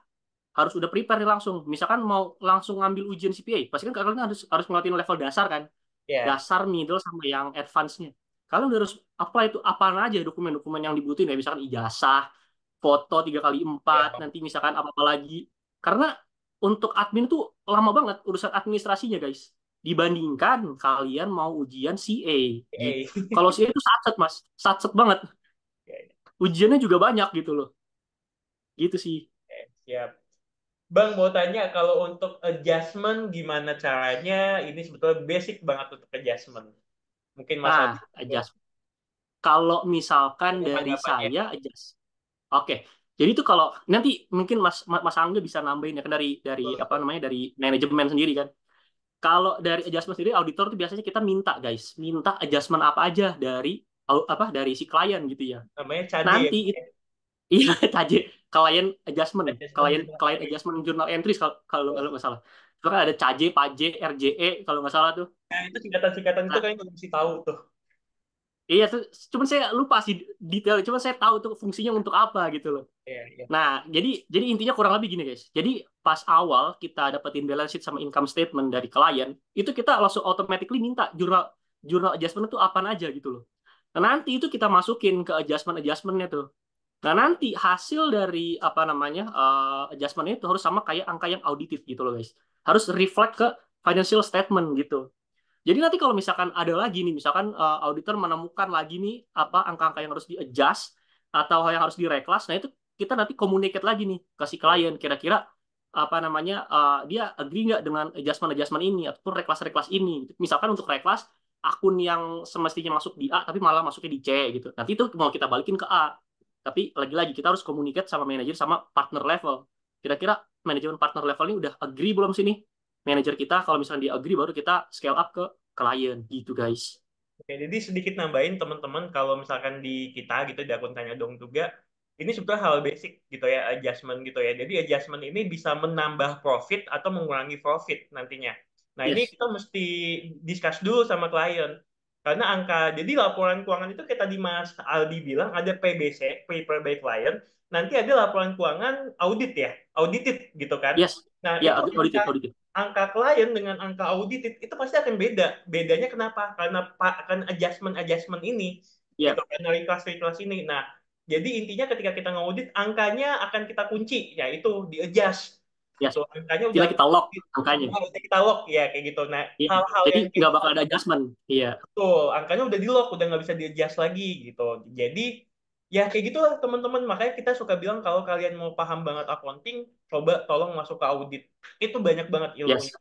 Speaker 1: harus udah prepare nih langsung. Misalkan mau langsung ngambil ujian CPA, pasti kan kalian harus harus ngelakuin level dasar kan,
Speaker 2: Ya,
Speaker 1: dasar, middle sama yang advance-nya. Kalian udah harus apply itu apaan aja dokumen-dokumen yang dibutuhin ya, misalkan ijazah, foto 3x4,
Speaker 2: ya.
Speaker 1: nanti misalkan apa-apa lagi. Karena untuk admin tuh lama banget urusan administrasinya guys. Dibandingkan kalian mau ujian CA. Gitu.
Speaker 2: CPA.
Speaker 1: Kalau CA itu satset mas, satset banget.
Speaker 2: Ya, ya.
Speaker 1: Ujiannya juga banyak gitu loh. Gitu sih.
Speaker 2: Oke, siap. Bang, mau tanya kalau untuk adjustment gimana caranya? Ini sebetulnya basic banget untuk adjustment. Mungkin Mas Aldi
Speaker 1: Adjust. Kalau misalkan
Speaker 2: punya
Speaker 1: dari
Speaker 2: tanggapannya.
Speaker 1: saya adjust. Oke. Jadi itu kalau nanti mungkin Mas Angga bisa nambahin ya kan dari
Speaker 2: Betul,
Speaker 1: apa
Speaker 2: betul.
Speaker 1: namanya dari manajemen sendiri kan. Kalau dari adjustment sendiri auditor tuh biasanya kita minta guys, minta adjustment apa aja dari dari si klien gitu ya.
Speaker 2: Namanya CADE ya.
Speaker 1: Nanti iya KJ, client adjustment,
Speaker 2: Adjustment
Speaker 1: client
Speaker 2: Journal
Speaker 1: client
Speaker 2: Entry.
Speaker 1: adjustment journal entries kalau kalau
Speaker 2: Betul.
Speaker 1: kalau nggak salah. Itu kan ada CAJ, PAJ, RJE kalau nggak salah tuh.
Speaker 2: Nah, itu singkatan-singkatan itu
Speaker 1: Nah,
Speaker 2: kan yang mesti tahu tuh.
Speaker 1: iya tuh, cuman saya lupa sih detail, cuman saya tahu tuh fungsinya untuk apa gitu loh.
Speaker 2: Iya, iya.
Speaker 1: Nah, jadi intinya kurang lebih gini guys. Jadi pas awal kita dapetin balance sheet sama income statement dari klien, itu kita langsung automatically minta jurnal jurnal adjustment itu apa aja gitu loh. Nah, nanti itu kita masukin ke adjustmentnya tuh. Nah, nanti hasil dari apa namanya adjustment itu harus sama kayak angka yang audited gitu loh guys. Harus reflect ke financial statement gitu. Jadi nanti kalau misalkan ada lagi nih, misalkan auditor menemukan lagi nih apa angka-angka yang harus di-adjust atau yang harus direklas, nah itu kita nanti communicate lagi nih ke si klien kira-kira apa namanya dia agree nggak dengan adjustment-adjustment ini ataupun reklas-reklas ini. Misalkan untuk reklas akun yang semestinya masuk di A tapi malah masuknya di C gitu. Nanti itu mau kita balikin ke A. Tapi lagi-lagi kita harus communicate sama manajer sama partner level. Kira-kira manajemen partner level ini udah agree belum sih nih? Manajer kita kalau misalnya dia agree baru kita scale up ke klien gitu guys.
Speaker 2: Oke, jadi sedikit nambahin teman-teman kalau misalkan di kita gitu di akun Tanya Dong juga ini sebetulnya hal basic gitu ya adjustment gitu ya. Jadi adjustment ini bisa menambah profit atau mengurangi profit nantinya. Nah, ini
Speaker 1: Yes.
Speaker 2: kita mesti discuss dulu sama klien. Karena jadi laporan keuangan itu kayak tadi Mas Aldi bilang ada PBC, Prepare by Client, nanti ada laporan keuangan audit ya, audited gitu kan.
Speaker 1: Yes.
Speaker 2: Nah,
Speaker 1: Ya,
Speaker 2: itu angka
Speaker 1: audited, audited.
Speaker 2: angka klien dengan angka audited itu pasti akan beda. Bedanya kenapa? Karena akan adjustment ini gitu
Speaker 1: Ya,
Speaker 2: karena reclass ini. Nah, jadi intinya ketika kita ngaudit angkanya akan kita kunci yaitu di adjust
Speaker 1: yes.
Speaker 2: gitu. Angkanya udah
Speaker 1: Tidak kita lock angkanya.
Speaker 2: udah kita lock ya kayak gitu. Nah,
Speaker 1: Iya.
Speaker 2: hal-hal
Speaker 1: Jadi
Speaker 2: yang kayak
Speaker 1: nggak
Speaker 2: gitu
Speaker 1: bakal ada adjustment. Iya.
Speaker 2: betul, angkanya udah di lock, udah nggak bisa di adjust lagi gitu. Jadi ya kayak gitulah teman-teman. Makanya kita suka bilang kalau kalian mau paham banget accounting, coba tolong masuk ke audit. Itu banyak banget
Speaker 1: Yes.
Speaker 2: ilmunya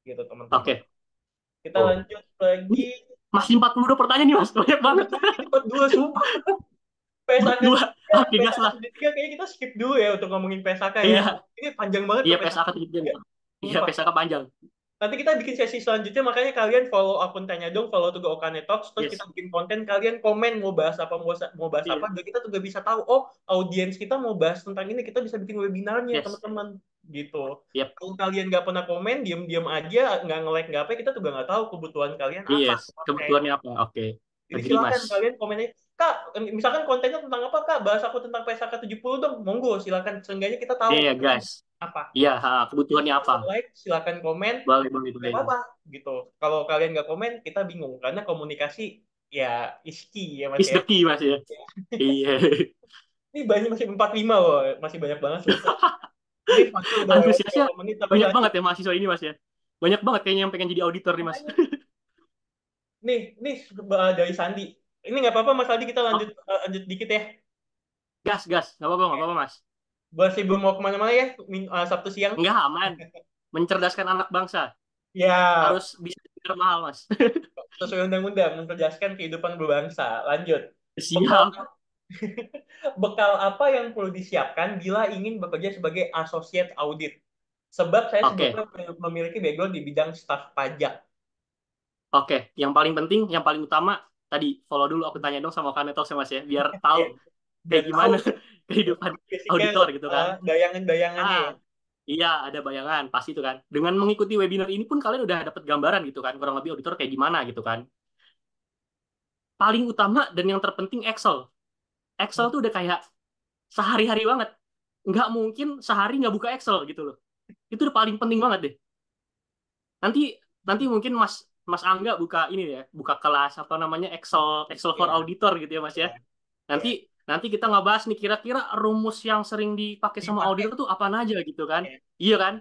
Speaker 2: gitu teman-teman.
Speaker 1: Oke.
Speaker 2: Kita
Speaker 1: Oh.
Speaker 2: lanjut lagi.
Speaker 1: Ini masih 42 pertanyaan nih mas. Banyak banget.
Speaker 2: Ini cepat dua sumpah. PSAK
Speaker 1: Dua.
Speaker 2: 3,
Speaker 1: Oke, gas
Speaker 2: PSAK
Speaker 1: lah.
Speaker 2: 3 kayaknya kita skip dulu ya untuk ngomongin PSAK ya.
Speaker 1: Iya,
Speaker 2: Ini panjang banget
Speaker 1: iya
Speaker 2: tuh PSAK
Speaker 1: PSAK 3.
Speaker 2: 3.
Speaker 1: Iya,
Speaker 2: Sumpah.
Speaker 1: PSAK panjang.
Speaker 2: Nanti kita bikin sesi selanjutnya, makanya kalian follow akun Tanya Dong, follow juga Okane Talks, terus kita
Speaker 1: Yes.
Speaker 2: bikin konten, kalian komen mau bahas apa, mau bahas apa,
Speaker 1: Iya.
Speaker 2: dan kita juga bisa tahu, oh audiens kita mau bahas tentang ini, kita bisa bikin webinarnya
Speaker 1: Yes.
Speaker 2: teman-teman, gitu.
Speaker 1: Yep.
Speaker 2: Kalau kalian nggak pernah komen, diam-diam aja, nggak nge-like, nggak apa, kita juga nggak tahu kebutuhan kalian apa.
Speaker 1: Yes.
Speaker 2: Oke.
Speaker 1: Kebutuhannya apa? Oke.
Speaker 2: Jadi
Speaker 1: Agree,
Speaker 2: silakan
Speaker 1: Mas.
Speaker 2: kalian komennya, Kak, misalkan kontennya tentang apa, Kak? Bahas aku tentang PSAK 70 dong. Monggo, silakan. Seenggaknya kita tahu
Speaker 1: Iya,
Speaker 2: kalian
Speaker 1: guys.
Speaker 2: apa.
Speaker 1: Iya, kebutuhannya apa?
Speaker 2: Silakan like, silakan komen,
Speaker 1: Boleh, boleh,
Speaker 2: nggak
Speaker 1: boleh.
Speaker 2: apa-apa gitu. Kalau kalian nggak komen, kita bingung karena komunikasi ya is key ya Mas
Speaker 1: Is
Speaker 2: ya.
Speaker 1: the key, Mas ya. Iya.
Speaker 2: Ini banyak masih 45 loh, masih banyak banget sumpah. Ini fase udah lewat
Speaker 1: Antusiasnya
Speaker 2: berapa menit tapi
Speaker 1: banyak
Speaker 2: lanjut.
Speaker 1: banget ya mahasiswa ini, Mas ya. Banyak banget kayaknya yang pengen jadi auditor nih, Mas.
Speaker 2: Makanya nih dari Sandi. Ini nggak apa-apa Mas Aldi, kita
Speaker 1: Oh,
Speaker 2: lanjut dikit ya.
Speaker 1: gas, gas. Nggak apa-apa, Mas.
Speaker 2: Masih belum mau kemana-mana ya, Sabtu siang.
Speaker 1: Nggak aman. Mencerdaskan anak bangsa.
Speaker 2: Ya,
Speaker 1: Harus bisa pikir mahal, Mas.
Speaker 2: sesuai undang-undang mencerdaskan kehidupan berbangsa. Lanjut. Bekal
Speaker 1: Siap.
Speaker 2: bekal apa yang perlu disiapkan bila ingin bekerja sebagai associate audit? Sebab saya
Speaker 1: Oke,
Speaker 2: sebetulnya memiliki background di bidang staf pajak.
Speaker 1: oke. Yang paling penting, yang paling utama, tadi follow dulu aku tanya dong sama Kaneto sama Mas ya, biar tahu
Speaker 2: Ya,
Speaker 1: kayak
Speaker 2: biar tahu
Speaker 1: gimana kehidupan
Speaker 2: basicnya
Speaker 1: auditor gitu kan.
Speaker 2: bayangan-bayangannya
Speaker 1: Ah,
Speaker 2: ya.
Speaker 1: iya ada bayangan, pasti itu kan. Dengan mengikuti webinar ini pun kalian udah dapat gambaran gitu kan, kurang lebih auditor kayak gimana gitu kan. Paling utama dan yang terpenting Excel. Excel tuh udah kayak sehari-hari banget. Nggak mungkin sehari nggak buka Excel gitu loh. Itu udah paling penting banget deh. Nanti nanti mungkin Mas Mas Angga buka ini ya, buka kelas apa namanya Excel Excel for
Speaker 2: Ya,
Speaker 1: Auditor gitu ya Mas ya.
Speaker 2: ya,
Speaker 1: Nanti
Speaker 2: ya.
Speaker 1: nanti kita nggak bahas nih kira-kira rumus yang sering dipakai sama
Speaker 2: Dipakai.
Speaker 1: auditor tuh apa aja gitu kan.
Speaker 2: Ya,
Speaker 1: Iya kan?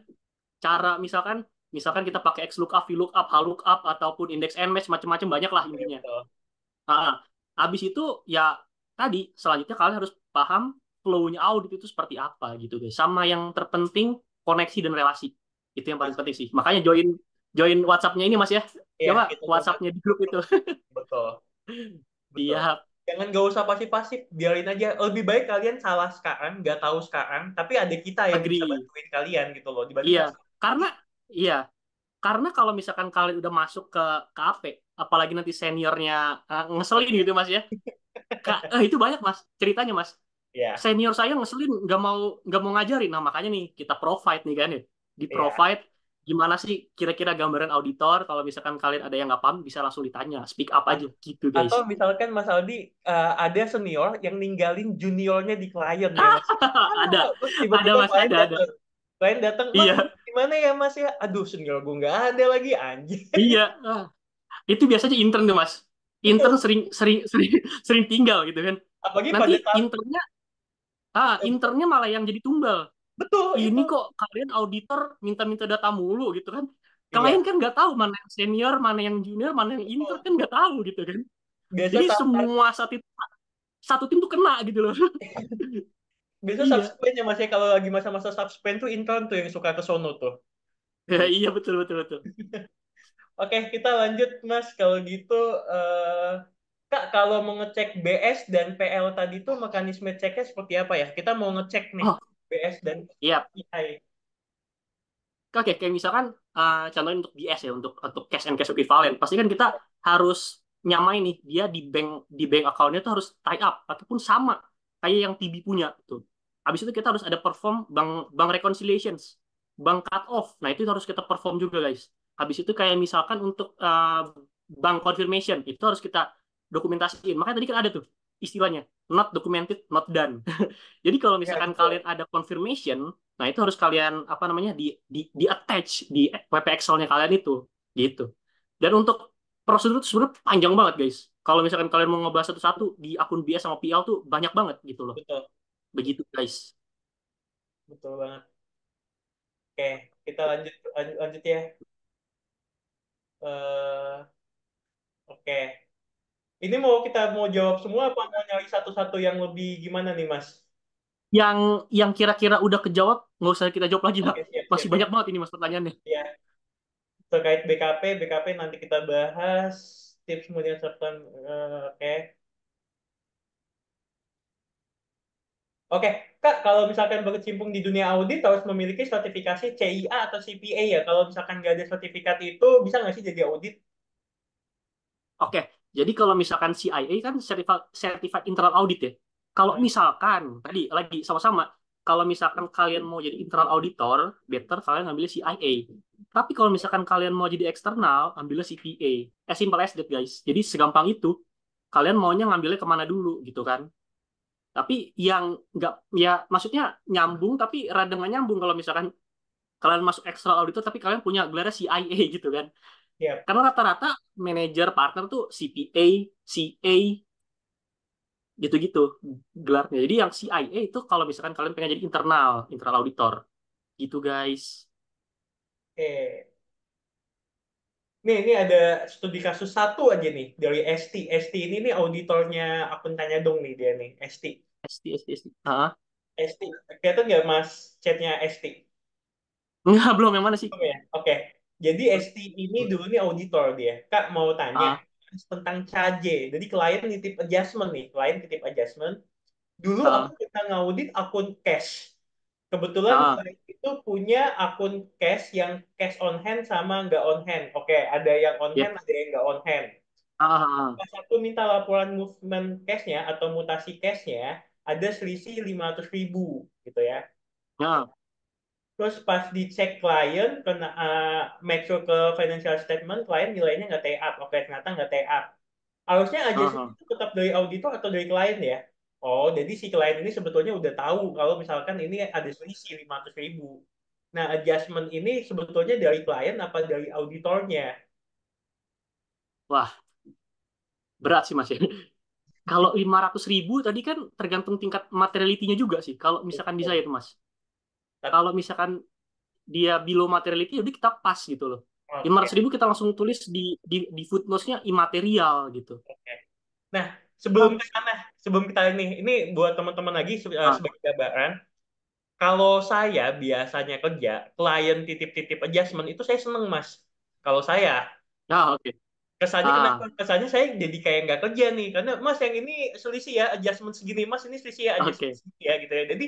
Speaker 1: Cara misalkan misalkan kita pakai XLOOKUP, VLOOKUP, HLOOKUP ataupun index and match macam-macam banyak lah
Speaker 2: ya,
Speaker 1: intinya.
Speaker 2: betul.
Speaker 1: Nah, habis itu ya tadi selanjutnya kalian harus paham flow-nya audit itu seperti apa gitu guys. Sama yang terpenting koneksi dan relasi. Itu yang paling penting sih. Makanya join join WhatsApp-nya ini Mas ya.
Speaker 2: Ya,
Speaker 1: Coba
Speaker 2: kita coba.
Speaker 1: WhatsApp-nya di grup itu.
Speaker 2: Betul. Betul.
Speaker 1: Iya,
Speaker 2: Jangan gak usah pasif-pasif, biarin aja. Lebih baik kalian salah sekarang, nggak tahu sekarang, tapi ada kita yang bisa
Speaker 1: agree.
Speaker 2: bantuin kalian gitu loh. Dibanding
Speaker 1: Iya,
Speaker 2: asal.
Speaker 1: karena iya, karena kalau misalkan kalian udah masuk ke AP, apalagi nanti seniornya ngeselin gitu Mas ya. Itu banyak Mas ceritanya Mas.
Speaker 2: Ya,
Speaker 1: Senior saya ngeselin nggak mau ngajarin. Nah, makanya nih kita provide nih kan ya. Di
Speaker 2: ya.
Speaker 1: provide gimana sih kira-kira gambaran auditor kalau misalkan kalian ada yang nggak paham bisa langsung ditanya, speak up aja gitu guys.
Speaker 2: Atau misalkan Mas Aldi ada senior yang ninggalin juniornya di klien ya Mas.
Speaker 1: Ada,
Speaker 2: Terus
Speaker 1: ada
Speaker 2: tiba-tiba
Speaker 1: Mas, ada.
Speaker 2: klien datang, Mas
Speaker 1: Iya,
Speaker 2: gimana ya Mas ya? Aduh senior gue nggak ada lagi anjing.
Speaker 1: iya. Itu biasanya intern tuh Mas. Intern
Speaker 2: Betul.
Speaker 1: sering sering sering sering tinggal gitu kan.
Speaker 2: Apalagi
Speaker 1: Nanti
Speaker 2: pada saat
Speaker 1: internnya malah yang jadi tumbal.
Speaker 2: betul
Speaker 1: Ini
Speaker 2: itu.
Speaker 1: kok kalian auditor minta-minta data mulu gitu kan.
Speaker 2: Iya.
Speaker 1: Kalian kan nggak tahu mana yang senior, mana yang junior, mana yang intern kan nggak tahu gitu kan.
Speaker 2: Biasa
Speaker 1: Jadi
Speaker 2: saat
Speaker 1: semua satu tim tuh kena gitu loh.
Speaker 2: biasa
Speaker 1: Iya.
Speaker 2: subspend ya Mas ya, kalau lagi masa-masa subspend tuh intern tuh yang suka ke sono tuh.
Speaker 1: Ya, iya betul betul betul.
Speaker 2: Oke, kita lanjut Mas. Kalau gitu, eh, Kak, kalau mau ngecek BS dan PL tadi tuh mekanisme ceknya seperti apa ya? Kita mau ngecek nih
Speaker 1: Oh,
Speaker 2: BS dan
Speaker 1: iya.
Speaker 2: PI.
Speaker 1: Oke, kayak misalkan contohnya untuk BS ya, untuk cash and cash equivalent. Pasti kan kita harus nyamain nih dia di bank account-nya tuh harus tie up ataupun sama kayak yang TB punya tuh. Habis itu kita harus ada perform bank bank reconciliations, bank cut off. Nah, itu harus kita perform juga, guys. Habis itu kayak misalkan untuk bank confirmation itu harus kita dokumentasiin. Makanya tadi kan ada tuh istilahnya not documented, not done. Jadi kalau
Speaker 2: Ya,
Speaker 1: misalkan
Speaker 2: betul.
Speaker 1: kalian ada confirmation, nah itu harus kalian apa namanya di attach di WP Excel-nya kalian itu gitu. Dan untuk prosedur itu sebenarnya panjang banget guys. Kalau misalkan kalian mau ngebahas satu-satu di akun BS sama PL tuh banyak banget gitu loh.
Speaker 2: Betul.
Speaker 1: Begitu guys.
Speaker 2: Betul banget. Oke, kita lanjut lanjut, lanjut ya. Eh, oke. Ini kita mau jawab semua apa mau nyari satu-satu yang lebih gimana nih, Mas?
Speaker 1: Yang kira-kira udah kejawab nggak usah kita jawab lagi lah.
Speaker 2: Oke, siap,
Speaker 1: Masih
Speaker 2: siap ya.
Speaker 1: banyak banget ini mas pertanyaannya.
Speaker 2: Ya, terkait BKP nanti kita bahas tips kemudian serta oke. Oke, Kak, kalau misalkan berkecimpung di dunia audit harus memiliki sertifikasi CIA atau CPA ya. Kalau misalkan nggak ada sertifikat itu, bisa nggak sih jadi audit?
Speaker 1: Oke, jadi kalau misalkan CIA kan Certified Internal Audit ya. Kalau
Speaker 2: Hmm.
Speaker 1: misalkan tadi lagi sama-sama, kalau misalkan kalian mau jadi internal auditor, better kalian ngambil CIA. Tapi kalau misalkan kalian mau jadi eksternal, ambilnya CPA. Simple as that guys. Jadi segampang itu. Kalian maunya ngambilnya kemana dulu gitu kan? Tapi yang nggak, ya maksudnya nyambung tapi rada nggak nyambung kalau misalkan kalian masuk external auditor tapi kalian punya gelarnya CIA gitu kan.
Speaker 2: Ya.
Speaker 1: Karena rata-rata manajer partner tuh CPA, CA, gitu-gitu gelarnya. Jadi yang CIA itu kalau misalkan kalian pengen jadi internal auditor. Gitu guys.
Speaker 2: Oke. Ini ada studi kasus satu aja nih dari ST. ST ini nih auditornya akun tanya dong nih dia nih. ST.
Speaker 1: ST. Ah,
Speaker 2: ST. Kelihatan nggak Mas chatnya ST?
Speaker 1: enggak, belum yang mana sih?
Speaker 2: Belum ya? Oke. Jadi ST ini dulu nih auditor dia. Kak mau tanya
Speaker 1: Ah,
Speaker 2: tentang CAJE. Jadi klien nitip adjustment nih. Klien titip adjustment. Dulu aku
Speaker 1: ah,
Speaker 2: pernah ngaudit akun cash. Kebetulan
Speaker 1: ah,
Speaker 2: klien itu punya akun cash yang cash on hand sama nggak on hand. Oke, ada yang on
Speaker 1: ya.
Speaker 2: hand, ada yang nggak on hand.
Speaker 1: Ah,
Speaker 2: Pas aku minta laporan movement cash-nya atau mutasi cash-nya, ada selisih 500.000 gitu ya.
Speaker 1: ah,
Speaker 2: Terus pas dicek klien, kena match ke financial statement, klien nilainya nggak tie up. Oke, ternyata nggak tie up. Harusnya adjustment
Speaker 1: ah,
Speaker 2: itu tetap dari auditor atau dari klien ya? Oh, jadi si klien ini sebetulnya udah tahu kalau misalkan ini ada selisih 500.000. Nah, adjustment ini sebetulnya dari klien apa dari auditornya?
Speaker 1: wah, berat sih Mas ya. Kalau 500.000 tadi kan tergantung tingkat materiality-nya juga sih. Kalau misalkan di saya tuh Mas.
Speaker 2: Tapi,
Speaker 1: Kalau misalkan dia below materiality, jadi kita pas gitu loh. lima
Speaker 2: oke.
Speaker 1: ratus ribu kita langsung tulis di footnotes-nya imaterial gitu.
Speaker 2: Oke. Nah,
Speaker 1: Tapi,
Speaker 2: sebelum kita ini buat teman-teman lagi
Speaker 1: ah,
Speaker 2: sebagai gambaran, kalau saya biasanya kerja, klien titip-titip adjustment itu saya seneng, Mas. Kalau saya,
Speaker 1: oke.
Speaker 2: kesannya kenapa?
Speaker 1: Ah,
Speaker 2: Kesannya saya jadi kayak nggak kerja nih, karena Mas yang ini selisih ya, adjustment segini, Mas ini selisih ya, adjustment
Speaker 1: oke.
Speaker 2: segini ya, gitu ya. Jadi,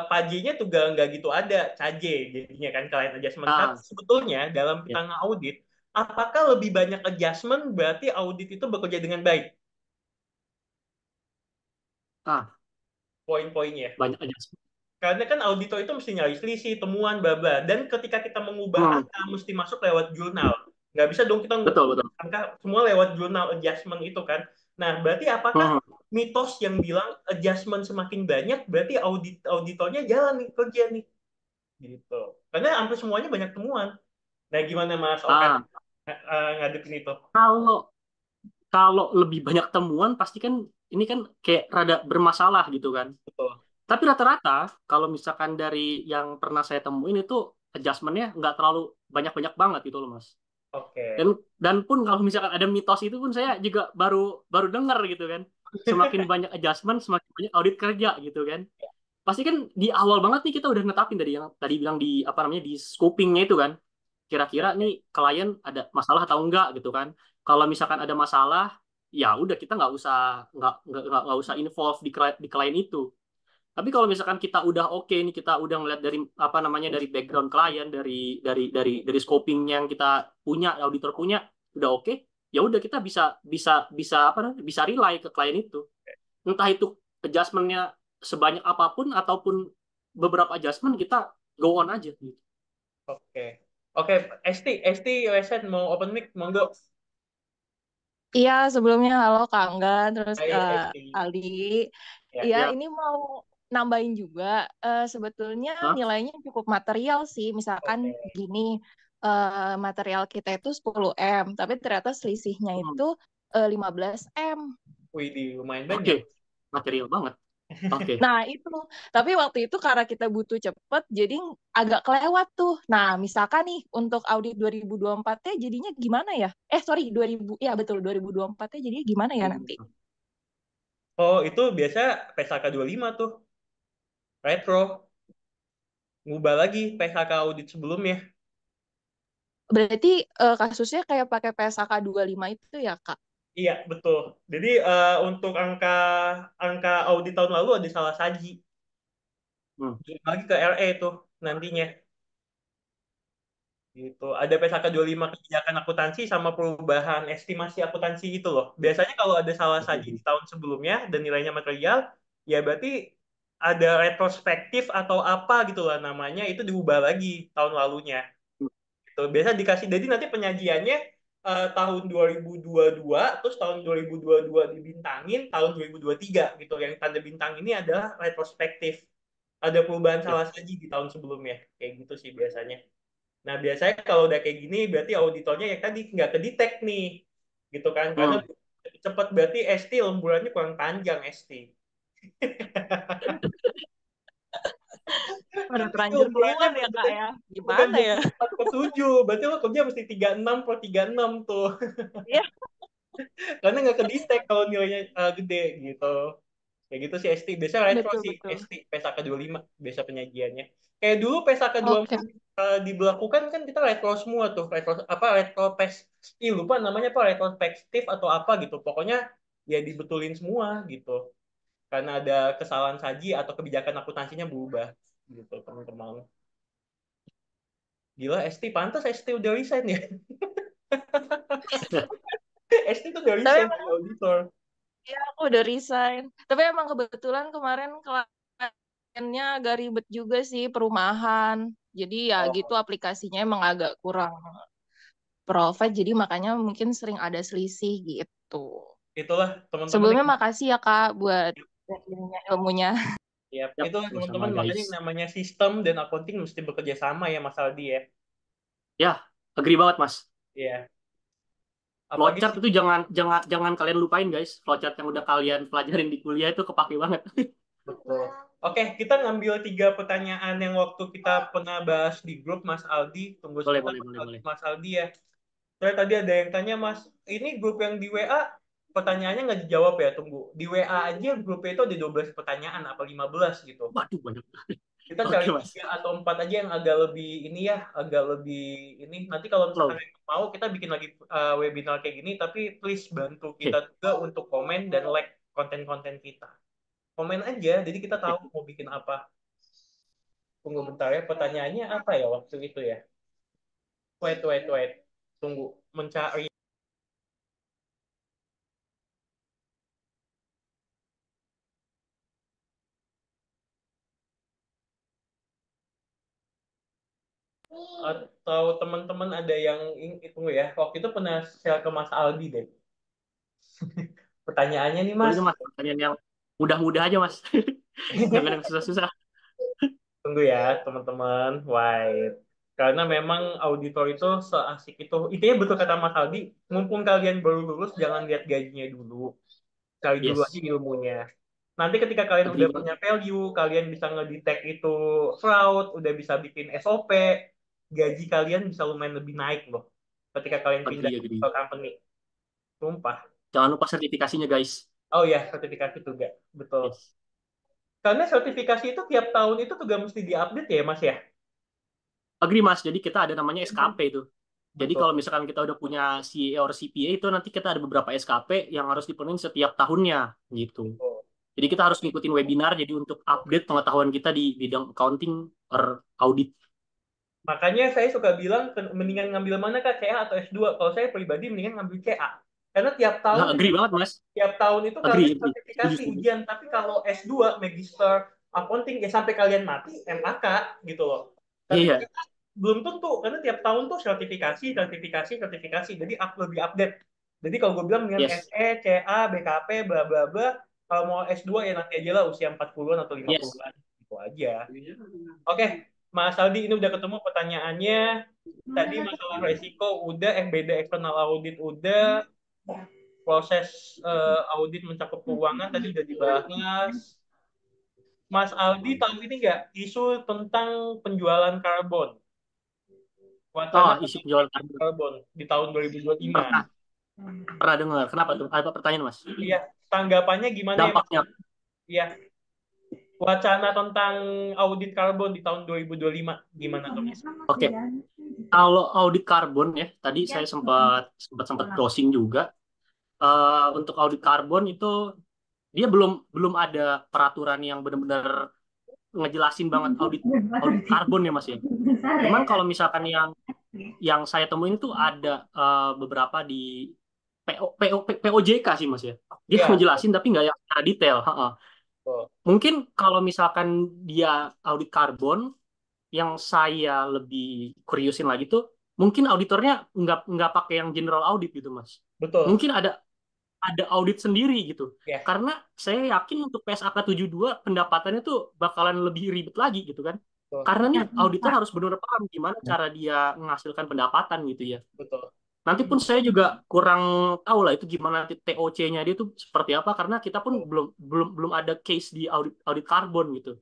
Speaker 2: pajinya juga nggak gitu ada, caje jadinya kan klien adjustment. Tapi
Speaker 1: Ah,
Speaker 2: sebetulnya dalam
Speaker 1: ya.
Speaker 2: kita audit, apakah lebih banyak adjustment berarti audit itu bekerja dengan baik?
Speaker 1: Ah,
Speaker 2: Poin-poinnya.
Speaker 1: banyak aja.
Speaker 2: Karena kan auditor itu mesti nyari selisih, temuan, bla bla. Dan ketika kita mengubah
Speaker 1: Hmm,
Speaker 2: angka, mesti masuk lewat jurnal. Nggak bisa dong kita ngubah
Speaker 1: betul, betul.
Speaker 2: angka semua lewat jurnal adjustment itu kan. Nah, berarti apakah
Speaker 1: Hmm,
Speaker 2: mitos yang bilang adjustment semakin banyak, berarti auditornya jalan nih, kerja nih. Gitu. Karena hampir semuanya banyak temuan. Nah, gimana Mas Okan
Speaker 1: ah,
Speaker 2: ngadepin itu?
Speaker 1: kalau kalau lebih banyak temuan pasti kan ini kan kayak rada bermasalah gitu kan.
Speaker 2: Betul.
Speaker 1: Tapi rata-rata kalau misalkan dari yang pernah saya temuin itu adjustmentnya nggak terlalu banyak-banyak banget gitu loh Mas. Dan
Speaker 2: Oke.
Speaker 1: dan pun kalau misalkan ada mitos itu pun saya juga baru baru dengar gitu kan. Semakin banyak adjustment, semakin banyak audit kerja gitu kan. Pasti kan di awal banget nih kita udah netapin dari yang tadi bilang di apa namanya di scopingnya itu kan. Kira-kira nih
Speaker 2: Oke.
Speaker 1: klien ada masalah atau enggak gitu kan. Kalau misalkan ada masalah, ya udah kita nggak usah involve di klien itu. Tapi kalau misalkan kita udah oke nih, kita udah ngeliat dari apa namanya dari background klien, dari scoping yang kita punya, auditor punya, udah oke, ya udah kita bisa bisa bisa apa namanya, bisa rely ke klien itu. Entah itu adjustmentnya sebanyak apapun ataupun beberapa adjustment kita go on aja gitu.
Speaker 2: Oke. Oke, ST, Wesen mau open mic, monggo.
Speaker 5: Iya, sebelumnya halo Kak Angga, terus
Speaker 2: Hai, ST.
Speaker 5: Aldi.
Speaker 2: Ya.
Speaker 5: Iya,
Speaker 1: Ya,
Speaker 5: ini mau nambahin juga, sebetulnya
Speaker 1: hah?
Speaker 5: nilainya cukup material sih. Misalkan
Speaker 2: Oke.
Speaker 5: gini, material kita itu 10 M, tapi ternyata selisihnya
Speaker 1: Hmm.
Speaker 5: itu 15 M.
Speaker 2: Wih, lumayan
Speaker 1: Oke,
Speaker 2: banyak.
Speaker 1: material banget. Oke.
Speaker 5: Nah, itu. Tapi waktu itu karena kita butuh cepet, jadi agak kelewat tuh. Nah, misalkan nih untuk audit 2024-nya jadinya gimana ya? Sorry, 2000, ya betul, 2024-nya jadinya gimana ya nanti?
Speaker 2: Oh, itu biasa PSAK 25 tuh, retro. Ngubah lagi PSAK audit sebelumnya.
Speaker 5: Berarti kasusnya kayak pakai PSAK 25 itu ya, Kak?
Speaker 2: Iya, betul. Jadi untuk angka angka audit tahun lalu ada salah saji.
Speaker 1: Hmm.
Speaker 2: Lagi ke RE tuh nantinya. Gitu. Ada PSAK 25 kebijakan akuntansi sama perubahan estimasi akuntansi itu loh. Biasanya kalau ada salah saji di tahun sebelumnya dan nilainya material, ya berarti ada retrospektif atau apa gitu lah namanya, itu diubah lagi tahun lalunya. Gitu. Biasa dikasih, jadi nanti penyajiannya tahun 2022, terus tahun 2022 dibintangin, tahun 2023 gitu. Yang tanda bintang ini adalah retrospektif. Ada perubahan
Speaker 1: Ya.
Speaker 2: salah saji di tahun sebelumnya. Kayak gitu sih biasanya. Nah, biasanya kalau udah kayak gini, berarti auditornya yang tadi nggak kedetek nih. Gitu kan. Karena
Speaker 1: Hmm.
Speaker 2: cepat berarti ST lemburannya kurang panjang ST.
Speaker 5: Udah
Speaker 2: Berarti
Speaker 5: terlanjur
Speaker 2: lemburannya
Speaker 5: keluar ya Kak ya.
Speaker 2: bukan
Speaker 5: Gimana ya?
Speaker 2: 24/7. Berarti lo kerja mesti 36/36 tuh.
Speaker 5: Iya,
Speaker 2: Karena nggak kedetek kalau nilainya gede gitu. Kayak gitu sih ST. Biasanya retro
Speaker 5: betul
Speaker 2: sih
Speaker 5: betul.
Speaker 2: ST. PSAK 25 biasa penyajiannya. Kayak dulu PSAK 25
Speaker 5: Oke.
Speaker 2: diberlakukan kan kita retro semua tuh. Retro apa retro pes. Ih, lupa namanya apa retrospektif atau apa gitu. Pokoknya ya dibetulin semua gitu. Karena ada kesalahan saji atau kebijakan akuntansinya berubah gitu teman-teman. Gila ST pantas ST udah resign ya. ST tuh udah
Speaker 5: Tapi
Speaker 2: resign
Speaker 5: emang
Speaker 2: dari auditor.
Speaker 5: ya aku udah resign. Tapi emang kebetulan kemarin kliennya agak ribet juga sih perumahan. Jadi ya gitu
Speaker 2: Oh,
Speaker 5: aplikasinya emang agak kurang provide. Jadi makanya mungkin sering ada selisih gitu.
Speaker 2: itulah teman-teman.
Speaker 5: Sebelumnya makasih ya Kak buat ilmunya.
Speaker 2: Ya,
Speaker 1: Yap,
Speaker 2: itu
Speaker 1: sama
Speaker 2: teman-teman makanya
Speaker 1: guys.
Speaker 2: yang namanya sistem dan accounting mesti bekerja sama ya Mas Aldi ya.
Speaker 1: Ya, agree banget Mas.
Speaker 2: Iya, apalagi
Speaker 1: Flowchart itu jangan jangan jangan kalian lupain guys. Flowchart yang udah kalian pelajarin di kuliah itu kepake banget.
Speaker 2: betul. Oke, kita ngambil 3 pertanyaan yang waktu kita pernah bahas di grup Mas Aldi. Tunggu
Speaker 1: Boleh,
Speaker 2: sebentar
Speaker 1: boleh, boleh, boleh.
Speaker 2: Mas Aldi ya. Soalnya tadi ada yang tanya Mas, ini grup yang di WA pertanyaannya nggak dijawab ya? Tunggu. Di WA aja grupnya itu ada 12 pertanyaan apa 15 gitu.
Speaker 1: Waduh, banyak.
Speaker 2: Kita cari
Speaker 1: Oke Mas.
Speaker 2: 3 atau 4 aja yang agak lebih ini ya, agak lebih ini. Nanti kalau misalkan
Speaker 1: Flow.
Speaker 2: mau kita bikin lagi webinar kayak gini, tapi please bantu kita
Speaker 1: Oke.
Speaker 2: juga untuk komen dan like konten-konten kita. Komen aja, jadi kita tahu
Speaker 1: Oke.
Speaker 2: mau bikin apa. Tunggu bentar ya, pertanyaannya apa ya waktu itu ya? Wait, wait, wait. Tunggu, mencari. Atau teman-teman ada yang tunggu ya. Waktu itu pernah share ke Mas Aldi deh. Pertanyaannya nih
Speaker 1: Boleh
Speaker 2: Mas.
Speaker 1: tuh Mas, pertanyaan yang mudah-mudah aja Mas. Jangan yang susah-susah.
Speaker 2: Tunggu ya teman-teman. Wait. Karena memang auditor itu seasik itu. Intinya betul kata Mas Aldi. Mumpung kalian baru lulus, jangan lihat gajinya dulu. Cari dulu aja
Speaker 1: Yes.
Speaker 2: ilmunya. Nanti ketika kalian
Speaker 1: Agree
Speaker 2: udah
Speaker 1: banget.
Speaker 2: punya value, kalian bisa ngedetect itu fraud, udah bisa bikin SOP, gaji kalian bisa lumayan lebih naik loh. Ketika kalian pindah
Speaker 1: Agree,
Speaker 2: ke
Speaker 1: agree.
Speaker 2: company. Sumpah.
Speaker 1: Jangan lupa sertifikasinya guys.
Speaker 2: Oh ya, sertifikasi juga. Betul.
Speaker 1: Yes.
Speaker 2: Karena sertifikasi itu tiap tahun itu juga mesti diupdate ya, Mas ya?
Speaker 1: Agree Mas, jadi kita ada namanya SKP itu. Jadi
Speaker 2: Betul.
Speaker 1: kalau misalkan kita udah punya CA or CPA itu nanti kita ada beberapa SKP yang harus dipenuhi setiap tahunnya gitu.
Speaker 2: Betul.
Speaker 1: Jadi kita harus ngikutin webinar jadi untuk update pengetahuan kita di bidang accounting or audit.
Speaker 2: Makanya saya suka bilang mendingan ngambil mana Kak, CA atau S2? Kalau saya pribadi mendingan ngambil CA. Karena
Speaker 1: Nah, agree banget Mas.
Speaker 2: tiap tahun itu
Speaker 1: Agree,
Speaker 2: kalian
Speaker 1: agree. Setuju,
Speaker 2: sertifikasi
Speaker 1: setuju.
Speaker 2: ujian, tapi kalau S2 Magister Accounting ya sampai kalian mati MAK gitu loh.
Speaker 1: Iya,
Speaker 2: Tapi
Speaker 1: iya.
Speaker 2: CA belum tentu karena tiap tahun tuh sertifikasi, sertifikasi, sertifikasi. Jadi lebih update. Jadi kalau gue bilang dengan
Speaker 1: Yes.
Speaker 2: SE, CA, BKP, bla bla bla, kalau mau S2 ya nanti aja lah usia 40-an atau
Speaker 1: Yes.
Speaker 2: 50-an. Gitu aja. Oke, Mas Aldi ini udah ketemu pertanyaannya. Tadi masalah resiko udah, beda eksternal audit udah, proses audit mencakup keuangan tadi udah dibahas. Mas Aldi tahu ini nggak isu tentang penjualan karbon,
Speaker 1: Oh,
Speaker 2: wacana
Speaker 1: isi
Speaker 2: tentang
Speaker 1: penjualan
Speaker 2: kredit
Speaker 1: karbon.
Speaker 2: karbon di tahun 2025.
Speaker 1: Pernah, pernah dengar. Kenapa tuh? Apa pertanyaan, Mas?
Speaker 2: Iya, tanggapannya gimana ya Mas?
Speaker 1: Dampaknya.
Speaker 2: Iya, wacana tentang audit karbon di tahun 2025 gimana tuh Mas?
Speaker 1: Oke. Kalau audit karbon ya, tadi saya sempat browsing juga. Untuk audit karbon itu dia belum belum ada peraturan yang benar-benar ngejelasin banget audit karbon ya Mas ya. Cuman kalau misalkan yang saya temuin itu ada beberapa di POJK sih Mas ya. Dia
Speaker 2: Iya,
Speaker 1: ngejelasin tapi nggak yang secara detail. Ha-ha.
Speaker 2: betul.
Speaker 1: Mungkin kalau misalkan dia audit karbon, yang saya lebih kuriusin lagi tuh, mungkin auditornya nggak pakai yang general audit gitu Mas.
Speaker 2: Betul.
Speaker 1: Mungkin ada audit sendiri gitu.
Speaker 2: Ya,
Speaker 1: Karena saya yakin untuk PSAK 72 pendapatannya tuh bakalan lebih ribet lagi gitu kan.
Speaker 2: betul.
Speaker 1: Karena nih auditor harus benar paham gimana cara dia menghasilkan pendapatan gitu ya.
Speaker 2: Betul.
Speaker 1: Nanti pun saya juga kurang tahu lah itu gimana nanti TOC-nya dia tuh seperti apa karena kita pun belum ada case di audit karbon gitu.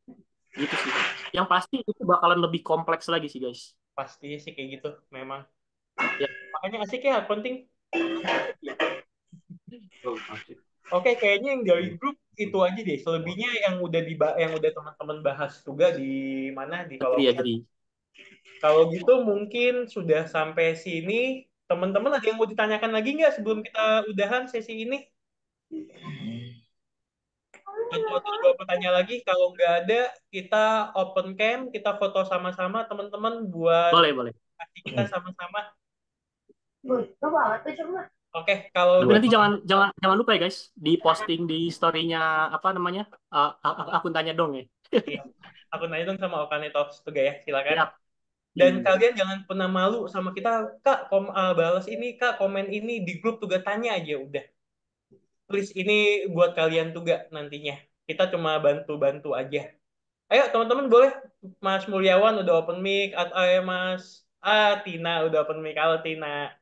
Speaker 1: Gitu sih. Yang pasti itu bakalan lebih kompleks lagi sih guys.
Speaker 2: Pasti sih kayak gitu memang.
Speaker 1: Ya.
Speaker 2: Makanya asik ya, penting.
Speaker 1: Oh, asik.
Speaker 2: Oke, kayaknya yang dari grup itu aja deh. Selebihnya yang udah teman-teman bahas juga di mana di kalau
Speaker 1: Agree.
Speaker 2: kalau gitu mungkin sudah sampai sini. Teman-teman ada yang mau ditanyakan lagi nggak sebelum kita udahan sesi ini? Atau dua pertanyaan lagi. Kalau nggak ada, kita open cam, kita foto sama-sama teman-teman buat
Speaker 1: Boleh.
Speaker 2: kasih kita sama-sama. Oke, kalau
Speaker 1: Tapi nanti
Speaker 2: gitu,
Speaker 1: jangan lupa ya guys, di posting di story-nya apa namanya? Akun tanya dong ya.
Speaker 2: iya. Aku nanya dong sama Okane Talks juga ya, silakan.
Speaker 1: Siap.
Speaker 2: Dan kalian jangan pernah malu sama kita, Kak, balas ini, Kak, komen ini di grup juga tanya aja udah. Please, ini buat kalian juga nantinya. Kita cuma bantu-bantu aja. Ayo teman-teman boleh, Mas Mulyawan udah open mic, atau Mas Tina udah open mic. Halo Tina.